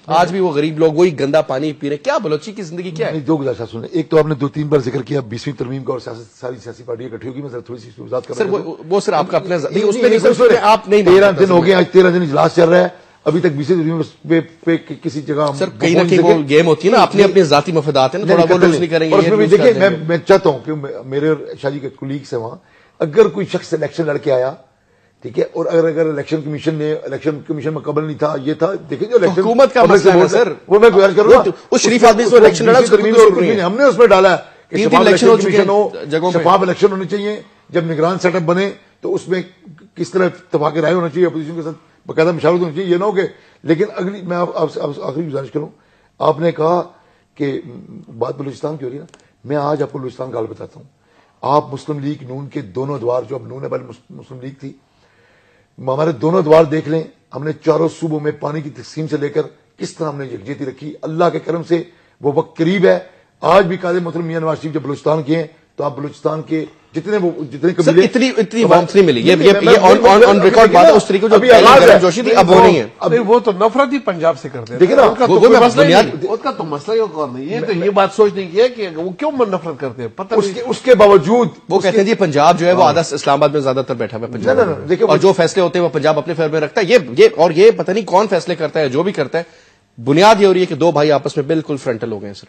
S1: آج بھی وہ غریب لوگ وہی گندا پانی پی رہے. کیا بلوچی کی زندگی کیا ہے؟
S3: دو گزارشات سنیں. ایک تو آپ نے 2-3 بار ذکر کیا 20ویں ترمیم کا اور ساری سیاسی پارٹیاں اکٹھی ہوگی. میں سر تھوڑی سی وضاحت کر رہا ہوں.
S1: وہ سر آپ کا اپنا اس پہ نہیں سر، آپ نہیں
S3: 13 دن ہو گئے، آج 13 دن اجلاس چل رہا ہے، ابھی تک 20ویں ترمیم پہ کسی جگہ
S1: سر کہیں نہ کہیں وہ گیم ہوتی ہے نا، اپنے اپنے ذاتی مفادات ہیں نا، تھوڑا وہ لوز نہیں کریں گے.
S3: اور اس میں بھی دیکھیں میں چاہتا ہوں کہ میرے شاہ جی کے کولیگس ہیں وہاں، اگر کوئی شخص الیکشن لڑ کے آیا ٹھیک ہے، اور اگر الیکشن کمیشن میں قبل نہیں تھا، یہ تھا، دیکھیں جو الیکشن
S1: حکومت کا مسئلہ ہے سر،
S3: وہ میں گزارش کروں گا
S1: اس شریف آدمی سے الیکشن لڑا،
S3: ہم نے اس میں ڈالا کہ
S1: جگہوں
S3: شفاف الیکشن ہونے چاہیے. جب نگران سیٹ اپ بنے تو اس میں کس طرح اتفاق رائے ہونا چاہیے، اپوزیشن کے ساتھ باقاعدہ مشاورت ہونی چاہیے، یہ نہ ہو کہ. لیکن اگلی میں آپ سے آخری گزارش کروں، آپ نے کہا کہ بات بلوچستان کی ہو رہی ہے نا، میں آج آپ کو بلوچستان کا حال بتاتا ہوں. آپ مسلم لیگ نون کے دونوں ادوار، جو اب نون ہے پہلے مسلم لیگ تھی، ہمارے دونوں ادوار دیکھ لیں. ہم نے چاروں صوبوں میں پانی کی تقسیم سے لے کر کس طرح ہم نے یکجہتی رکھی. اللہ کے کرم سے وہ وقت قریب ہے. آج بھی قائد محترم میاں نواز شریف جب بلوچستان کے ہیں تو آپ بلوچستان کے جتنے قبیلے
S1: اتنی وارمتھ نہیں ملی. یہ آن ریکارڈ بات ہے، اس طریقے جو جوشی تھی اب وہ نہیں ہے.
S2: وہ تو نفرت ہی پنجاب سے کرتے ہیں.
S3: دیکھیں نا
S2: ان کا تو مسئلہ ہی اور نہیں. یہ تو یہ بات سوچنے کی ہے کہ وہ کیوں نفرت کرتے ہیں، پتہ
S3: اس کے باوجود
S1: وہ کہتے ہیں جی پنجاب جو ہے وہ آدھا اسلام آباد میں زیادہ تر بیٹھا ہوا ہے پنجاب، اور جو فیصلے ہوتے ہیں وہ پنجاب اپنے فیور میں رکھتا ہے. یہ پتہ نہیں کون فیصلے کرتا ہے، جو بھی کرتا ہے بنیاد یہ ہو رہی ہے کہ دو بھائی آپس میں بالکل فرنٹل ہو گئے ہیں. سر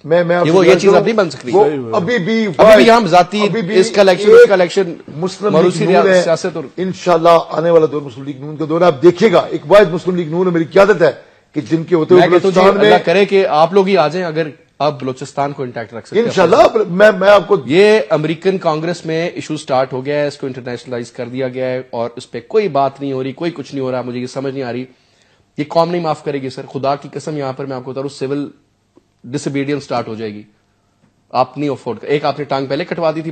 S1: یہ چیز اب نہیں بن سکتی.
S3: ابھی
S1: بھی ہم ذاتی اس کا الیکشن
S3: مسلم سیاست، انشاءاللہ آنے والا دور مسلم لیگ نون کا دور ہے. آپ دیکھیے گا ایک واحد مسلم لیگ نون میری قیادت ہے کہ جن کے ہوتے ہوئے بلوچستان میں
S1: اللہ کرے کہ آپ لوگ ہی آ جائیں، اگر آپ بلوچستان کو انٹیکٹ رکھ سکتے ہیں
S3: انشاءاللہ. میں آپ کو
S1: یہ امریکن کانگریس میں ایشو سٹارٹ ہو گیا ہے، اس کو انٹرنیشنلائز کر دیا گیا ہے اور اس پہ کوئی بات نہیں ہو رہی، کوئی کچھ نہیں ہو رہا. مجھے یہ سمجھ نہیں آ رہی یہ قوم نہیں معاف کرے گی. سر خدا کی قسم یہاں پر میں آپ کو بتا رہا ہوں سول ڈس اوبیڈینس سٹارٹ ہو جائے گی. آپ نہیں افورڈ کر. ایک آپ نے ٹانگ پہلے کٹوا دی تھی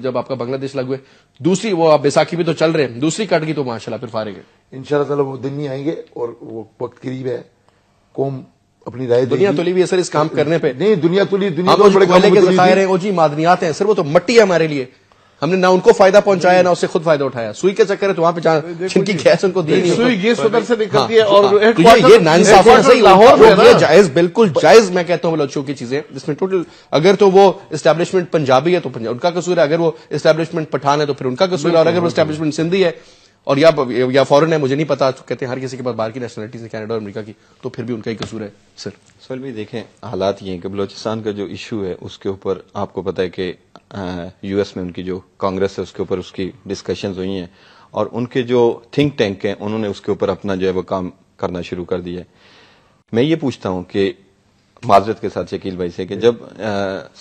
S1: جب آپ کا بنگلہ دیش لگ ہوئے، دوسری وہ آپ بیساکھی بھی تو چل رہے ہیں، دوسری کٹ گئی تو ماشاءاللہ پھر فارغ ہے.
S3: انشاءاللہ تعالی وہ دن نہیں آئیں گے اور وہ وقت قریب ہے. قوم اپنی رائے
S1: دنیا تولی بھی ہے سر اس کام کرنے پہ.
S3: نہیں دنیا تولی، دنیا
S1: تو بڑے کوئلے کے ذخائر ہیں، وہ جی معدنیات ہیں سر، وہ تو مٹی ہے ہمارے لیے. ہم نے نہ ان کو فائدہ پہنچایا نہ اس سے خود فائدہ اٹھایا. سوئی کے چکر ہے تو وہاں پہ جن کی گیس ان کو دی نہیں،
S2: سوئی گیس ادھر سے نکلتی ہے. اور
S1: یہ ناانصافی ہے صحیح لاہور یہ جائز، بالکل جائز میں کہتا ہوں بلوچوں کی چیزیں جس میں ٹوٹل اگر تو وہ اسٹیبلشمنٹ پنجابی ہے تو ان کا قصور ہے، اگر وہ اسٹیبلشمنٹ پٹھان ہے تو پھر ان کا قصور ہے، اور اگر وہ اسٹیبلشمنٹ سندھی ہے اور یا فورن ہے مجھے نہیں پتا، کہتے ہیں ہر کسی کے پاس باہر کی نیشنلٹیز ہیں کینیڈا اور امریکہ کی، تو پھر بھی ان کا ہی قصور ہے. سر
S4: بھی دیکھیں حالات یہ ہیں کہ بلوچستان کا جو ایشو ہے اس کے اوپر آپ کو پتا ہے کہ یو ایس میں ان کی جو کانگریس ہے اس کے اوپر اس کی ڈسکشنز ہوئی ہیں، اور ان کے جو تھنک ٹینک ہیں انہوں نے اس کے اوپر اپنا جو ہے وہ کام کرنا شروع کر دیا ہے. میں یہ پوچھتا ہوں کہ معذرت کے ساتھ شکیل بھائی سے کہ جب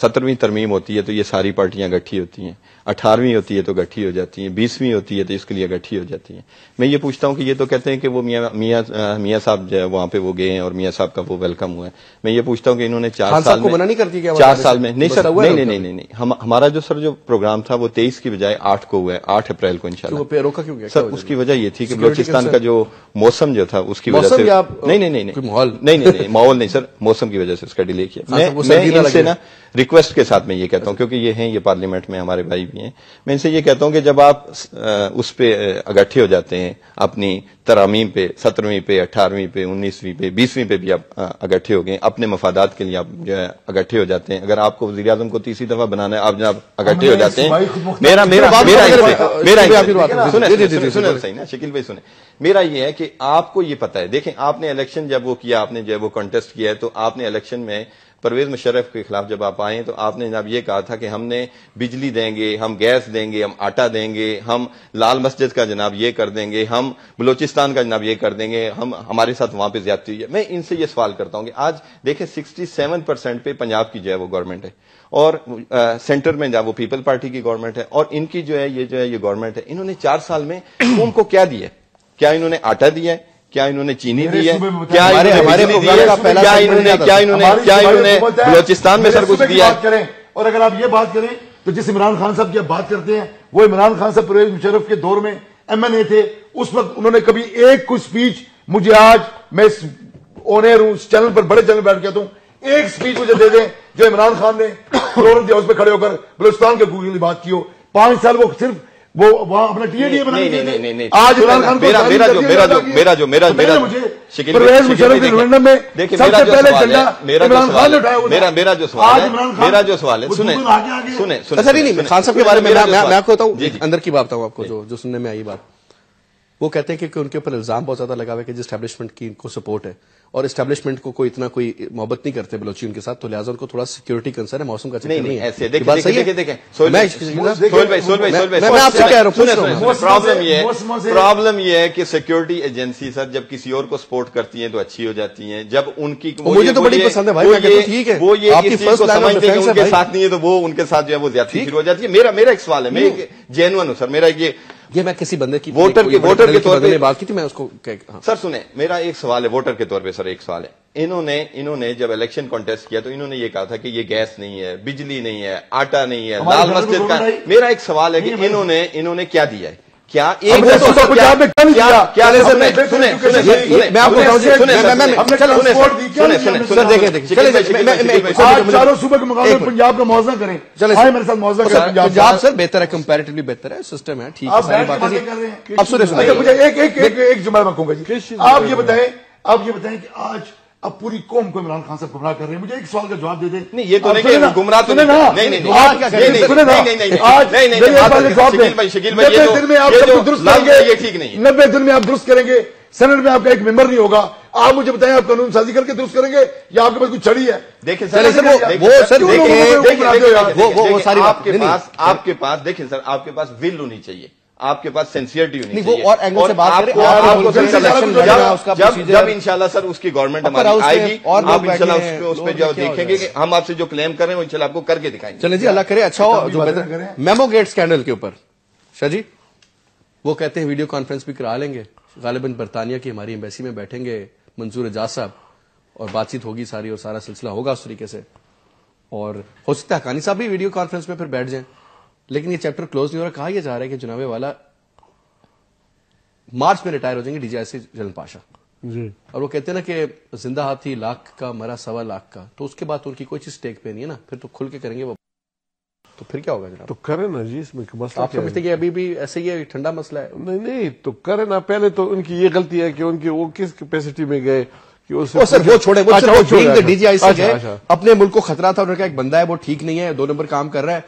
S4: 17ویں ترمیم ہوتی ہے تو یہ ساری پارٹیاں گٹھی ہوتی ہیں، 18ویں ہوتی ہے تو گٹھی ہو جاتی ہیں، 20ویں ہوتی ہے تو اس کے لیے گٹھی ہو جاتی ہیں. میں یہ پوچھتا ہوں کہ یہ تو کہتے ہیں کہ وہ میاں صاحب جو ہے وہاں پہ وہ گئے ہیں اور میاں صاحب کا وہ ویلکم ہوا ہے. میں یہ پوچھتا ہوں کہ انہوں نے 4 سال میں
S1: منع نہیں کرتی کہ
S4: 4 سال میں نہیں سر نہیں ہمارا جو سر جو پروگرام تھا وہ 23 کی بجائے 8 کو ہوا ہے، 8 اپریل کو انشاءاللہ.
S1: روکا کیوں گیا
S4: سر؟ اس کی وجہ یہ تھی کہ بلوچستان کا جو موسم جو تھا اس کی وجہ سے نہیں ماحول نہیں سر، موسم کی وجہ سے اس کا ڈیلے کیا. میں ان سے نا ریکویسٹ کے ساتھ میں یہ کہتا ہوں، کیونکہ یہ ہیں، یہ پارلیمنٹ میں ہمارے بھائی بھی ہیں، میں ان سے یہ کہتا ہوں کہ جب آپ اس پہ اکٹھے ہو جاتے ہیں اپنی ترامیم پہ، 17ویں پہ، 18ویں پہ، 19ویں پہ، 20ویں پہ بھی آپ اکٹھے ہو گئے، اپنے مفادات کے لیے آپ جو ہے اکٹھے ہو جاتے ہیں. اگر آپ کو وزیر اعظم کو تیسری دفعہ بنانا ہے، آپ جناب اکٹھے ہو جاتے ہیں. میرا یہ ہے کہ آپ کو یہ پتا ہے، دیکھیں آپ نے الیکشن جب وہ کیا، آپ نے جو ہے وہ کنٹیسٹ کیا ہے، تو آپ نے الیکشن میں پرویز مشرف کے خلاف جب آپ آئے تو آپ نے جناب یہ کہا تھا کہ ہم نے بجلی دیں گے، ہم گیس دیں گے، ہم آٹا دیں گے، ہم لال مسجد کا جناب یہ کر دیں گے، ہم بلوچستان کا جناب یہ کر دیں گے، ہمارے ساتھ وہاں پہ زیادتی ہوئی ہے. میں ان سے یہ سوال کرتا ہوں کہ آج دیکھیں 67% پہ پنجاب کی جو ہے وہ گورنمنٹ ہے، اور سینٹر میں جب وہ پیپل پارٹی کی گورنمنٹ ہے، اور ان کی جو ہے یہ گورنمنٹ ہے، انہوں نے 4 سال میں قوم کو کیا دیا ہے؟ کیا انہوں نے آٹا دیا ہے؟ کیا انہوں نے چینی دی ہے؟ کیا انہوں نے بلوچستان میں سر کچھ دیا ہے؟
S3: اور اگر آپ یہ بات کریں تو جس عمران خان صاحب کی آپ بات کرتے ہیں، وہ عمران خان صاحب پرویز مشرف کے دور میں MNA تھے، اس وقت انہوں نے کبھی ایک کوئی سپیچ مجھے، آج میں اونر ہوں اس چینل پر، بڑے چینل بیٹھ کہتا ہوں، ایک سپیچ مجھے دے دیں جو عمران خان نے فلورنس ہاؤس پہ کھڑے ہو کر بلوچستان کے حقوق کی بات کی ہو. 5 سال وہ صرف وہ وہاں اپنا TNDA بنا
S4: نہیں.
S3: آج عمران خان پرویز مشرف کے ریفرنڈم میں سب سے پہلے جھنڈا عمران خان نے اٹھایا ہوا.
S4: میرا جو سوال ہے، سنیں
S1: نہیں خان صاحب کے بارے میں آپ کو بتاؤں، اندر کی بات بتاؤں آپ کو جو سننے میں آئی بات. وہ کہتے ہیں کہ ان کے اوپر الزام بہت زیادہ لگا ہوا ہے کہ جس اسٹیبلشمنٹ کی ان کو سپورٹ ہے، اور اسٹیبلشمنٹ کو کوئی اتنا کوئی محبت نہیں کرتے بلوچی ان کے ساتھ، تو لہٰذا ان کو تھوڑا سیکورٹی کنسرن ہے، موسم کا چکر نہیں ہے.
S4: ایسے پرابلم یہ ہے کہ سیکورٹی ایجنسی سر جب کسی اور کو سپورٹ کرتی ہیں تو اچھی ہو جاتی ہیں، جب ان کی
S1: مجھے تو بڑی پسند ہے بھائی،
S4: وہ یہ اس چیز کو سمجھتے ہیں کہ ان کے ساتھ نہیں ہے تو وہ ان کے ساتھ جو ہے وہ زیادتی شروع ہو جاتی ہے. میرا ایک سوال ہے، میں جینوئن ہوں سر، میرا
S1: یہ میں کسی بندے کی
S4: ووٹر کے طور پہ
S1: بات کی تھی، میں اس کو
S4: سر سنیں، میرا ایک سوال ہے ووٹر کے طور پہ سر، ایک سوال ہے. انہوں نے جب الیکشن کانٹیسٹ کیا تو انہوں نے یہ کہا تھا کہ یہ گیس نہیں ہے، بجلی نہیں ہے، آٹا نہیں ہے، لال مسجد کا. میرا ایک سوال ہے کہ انہوں نے کیا دیا ہے؟ کیا ایک
S3: میں آپ کو چاروں صوبے کے مقابلے میں پنجاب کا موازنہ کریں، میرے ساتھ موازنہ کریں.
S1: پنجاب سر بہتر ہے، کمپیریٹیولی بہتر ہے، سسٹم ہے ٹھیک ہے. اب سنیں
S3: مجھے ایک جملہ میں کہوں گا جی، آپ یہ بتائیں کہ آج اب پوری قوم کو عمران خان صاحب گمراہ کر رہے ہیں. مجھے ایک سوال کا جواب دے دیں.
S4: نہیں یہ تو نہیں کہ گمراہ تو نہیں، شکیل بھائی یہ ٹھیک نہیں.
S3: 90 دن میں آپ درست کریں گے، سینٹ میں آپ کا ایک ممبر نہیں ہوگا. آپ مجھے بتائیں آپ قانون سازی کر کے درست کریں گے یا آپ کے پاس کچھ چھڑی ہے؟
S4: دیکھیں سر، آپ کے پاس دیکھیں سر، آپ کے پاس ول ہونی چاہیے، آپ کے پاس سینسیئرٹی ہونی چاہیے.
S1: اور اینگل سے بات کریں،
S4: جب انشاءاللہ سر اس کی گورنمنٹ ہماری آئے گی، آپ انشاءاللہ اس پہ جو دیکھیں گے کہ ہم آپ سے جو کلیم کر رہے ہیں وہ انشاءاللہ آپ کو کر کے دکھائیں گے.
S1: چلیں جی، اللہ کرے اچھا ہو. جو میمو گیٹ اسکینڈل کے اوپر شاہ جی وہ کہتے ہیں ویڈیو کانفرنس بھی کرا لیں گے، غالباً برطانیہ کی ہماری ایمبیسی میں بیٹھیں گے منظور اعجاز صاحب، اور بات چیت ہوگی ساری، اور سارا سلسلہ ہوگا اس طریقے سے. اور ہو سکتا ہے حقانی صاحب بھی ویڈیو کانفرنس میں پھر بیٹھ جائیں. لیکن یہ چیپٹر کلوز نہیں ہو رہا. کہا یہ جا رہا ہے کہ جناب والا مارچ میں ریٹائر ہو جائیں گے DGIC جنرل پاشا
S2: جی.
S1: اور وہ کہتے ہیں نا کہ زندہ ہاتھی لاکھ کا، مرا 1.25 لاکھ کا. تو اس کے بعد ان کی کوئی چیز ٹیک پہ نہیں ہے نا، پھر تو کھل کے کریں گے وہ. تو پھر کیا ہوگا جناب؟
S2: تو کرے نا جی، اس میں مسئلہ
S1: آپ سمجھتے کہ ابھی بھی ایسے ہی ٹھنڈا مسئلہ ہے؟
S2: نہیں تو کرے نا. پہلے تو ان کی یہ غلطی ہے کہ ان کی وہ کس کیپیسٹی میں گئے کہ
S1: وہ چھوڑے DGIC گئے، اپنے ملک کو خطرہ تھا. انہوں نے کہا ایک بندہ ہے وہ ٹھیک نہیں ہے، 2 نمبر کام کر رہا ہے،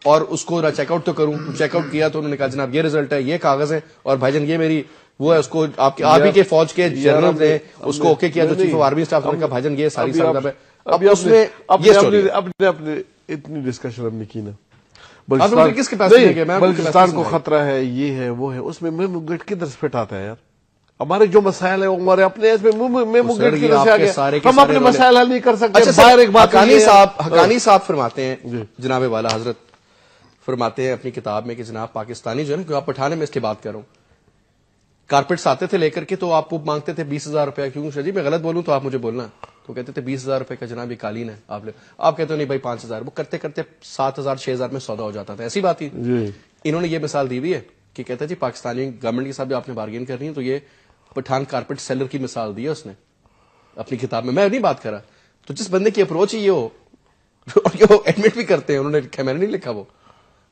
S1: اور اس کو چیک آؤٹ تو کروں. چیک آؤٹ کیا تو انہوں نے کہا جناب یہ رزلٹ ہے، یہ کاغذ ہے، اور بھائی جان یہ میری وہ ہے. اس کو آپ ہی کے فوج کے جنرل نے اس کو اوکے کیا، جو چیف آف آرمی اسٹاف نے کہا بھائی جان یہ ساری سب ہے. اب اس میں
S2: اپنے اتنی ڈسکشن ہم نے کی نا، بلوچستان کو خطرہ ہے، یہ ہے وہ ہے، اس میں میمو گیٹ کدھر سے فٹ آتا ہے یار؟ ہمارے جو مسائل ہیں ہمارے اپنے، اس میں میمو گیٹ کدھر سے آ گیا؟ ہم اپنے مسائل حل نہیں کر سکتے. باہر ایک بات
S1: حقانی صاحب فرماتے ہیں، جناب والا حضرت فرماتے ہیں اپنی کتاب میں کہ جناب پاکستانی جو ہے نا، آپ پٹھانے میں اس کی بات کر رہا ہوں، کارپیٹس آتے تھے لے کر کے، تو آپ کو مانگتے تھے 20,000 روپیہ. کیوں شاہ جی میں غلط بولوں تو آپ مجھے بولنا. تو کہتے تھے 20,000 روپے کا جناب یہ قالین ہے، آپ کہتے ہو نہیں بھائی 5,000. وہ کرتے کرتے 7,000 6,000 میں سودا ہو جاتا تھا. ایسی بات ہی انہوں نے یہ مثال دی ہوئی ہے کہ کہتا ہے جی پاکستانی گورنمنٹ کے ساتھ جو آپ نے بارگین کرنی ہے تو یہ پٹھان کارپیٹ سیلر کی مثال دی ہے اس نے اپنی کتاب میں. میں نہیں بات کر رہا. تو جس بندے کی اپروچ ہی یہ ہو اور یہ ایڈمٹ بھی کرتے ہیں, انہوں نے لکھا, میں نے نہیں لکھا وہ.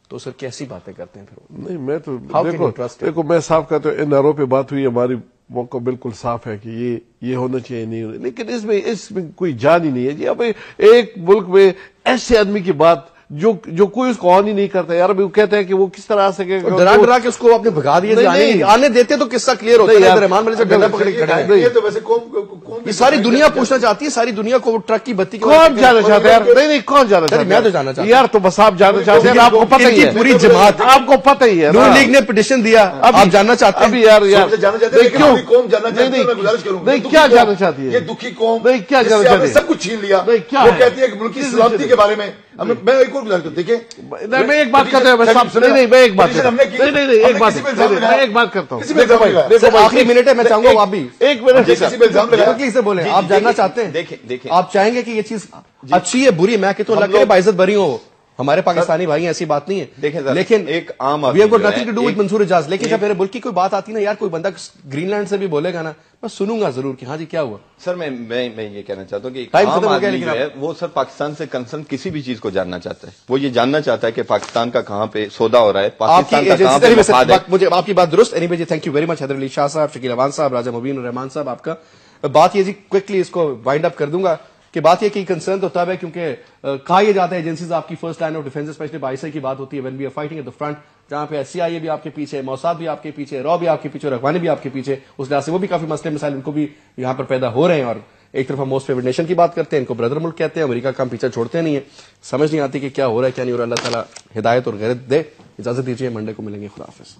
S1: تو سر کیسی باتیں کرتے ہیں پھر؟
S2: نہیں میں تو
S1: How can you trust it?
S2: دیکھو میں صاف کہتا ہوں, این آر او پہ بات ہوئی, ہماری موقع بالکل صاف ہے کہ یہ ہونا چاہیے, نہیں ہونا, لیکن اس میں کوئی جان ہی نہیں ہے جی. اب ایک ملک میں ایسے آدمی کی بات جو کوئی اس کو آن ہی نہیں کرتا یار, وہ کہتے ہیں کہ وہ کس طرح آ سکے,
S1: ڈرا کے اس کو آپ نے بھگا دیا, آنے دیتے تو قصہ کلیئر ہوتا ہے. رحمان ملک سے ڈنڈا پکڑ کے کھڑے ہیں.
S3: یہ تو ویسے قوم
S1: یہ ساری دنیا پوچھنا چاہتی ہے, ساری دنیا کو ٹرک کی بتی
S2: کون جانا چاہتا ہے یار؟ نہیں کون جانا چاہتا ہے؟
S1: میں تو جانا چاہتا ہوں
S2: یار, تو بس آپ جانا چاہتے ہیں, آپ کو پتہ ہی ہے,
S1: پوری جماعت,
S2: آپ کو پتہ ہی ہے.
S1: نون لیگ نے پٹیشن دیا, آپ جانا چاہتے ہیں.
S2: یار
S3: جانا چاہتے ہیں, کیوں قوم جانا چاہتی ہے؟ میں گزارش کروں
S2: نہیں, کیا جانا چاہتی ہے
S3: یہ دکھی قوم؟
S2: نہیں, کیا جانا چاہتی ہے؟
S3: سب کچھ چھین لیا. وہ کہتی ہے کہ ملک کی سلامتی کے بارے میں. میں ایک اور گزارش کرتا ہوں, دیکھیں
S2: میں ایک بات کرتا ہوں, نہیں میں ایک بات کرتا ہوں,
S1: آخری منٹ ہے, میں چاہوں گا آپ بھی
S2: ایک منٹ
S1: سے بولیں. آپ جاننا چاہتے ہیں,
S4: دیکھیں
S1: آپ چاہیں گے کہ یہ چیز اچھی ہے بری, میں کہ تو اللہ کرے باعزت بری ہو, ہمارے پاکستانی بھائی ہیں, ایسی بات نہیں ہے. لیکن
S4: ایک عام
S1: we have got nothing to do with Mansoor Ejaz. لیکن جب میرے ملک کی کوئی بات آتی نا یار, کوئی بندہ گرین لینڈ سے بھی بولے گا نا, میں سنوں گا ضرور کہ ہاں جی کیا ہوا.
S4: سر میں یہ کہنا چاہتا ہوں کہ ایک عام آدمی جو ہے وہ سر پاکستان سے کنسرن کسی بھی چیز کو جاننا چاہتا ہے. وہ یہ جاننا چاہتا ہے کہ پاکستان کا کہاں پہ سودا ہو رہا ہے, پاکستان کا کہاں پہ مفاد ہے.
S1: مجھے آپ کی بات درست. Anyway ji, thank you very much Haider Ali Shah Sahab, Shakeel Awan صاحب, راجہ مبین الرحمان صاحب. آپ کا بات یہ جی کوئکلی اس کو وائنڈ اپ کر دوں گا کہ بات یہ کہ کنسرن تو تب ہے کیونکہ کہا یہ جاتا ہے ایجنسیز آپ کی first line of defence, especially by I کی بات ہوتی ہے, when we are fighting at the front, جہاں پہ سی آئی اے بھی آپ کے پیچھے, موساد بھی آپ کے پیچھے, رو بھی آپ کے پیچھے, رغوانی بھی آپ کے پیچھے. اس لحاظ سے وہ بھی کافی مسئلے مسائل ان کو بھی یہاں پر پیدا ہو رہے ہیں. اور ایک طرف ہم موسٹ فیورٹ نیشن کی بات کرتے ہیں, ان کو بردر ملک کہتے ہیں, امریکہ کا ہم پیچھے چھوڑتے نہیں ہیں. سمجھ نہیں آتی کہ کیا ہو رہا ہے کیا نہیں ہو رہا. اللہ تعالیٰ ہدایت اور غیرت دے. اجازت دیجیے, منڈے کو ملیں گے. خدا حافظ.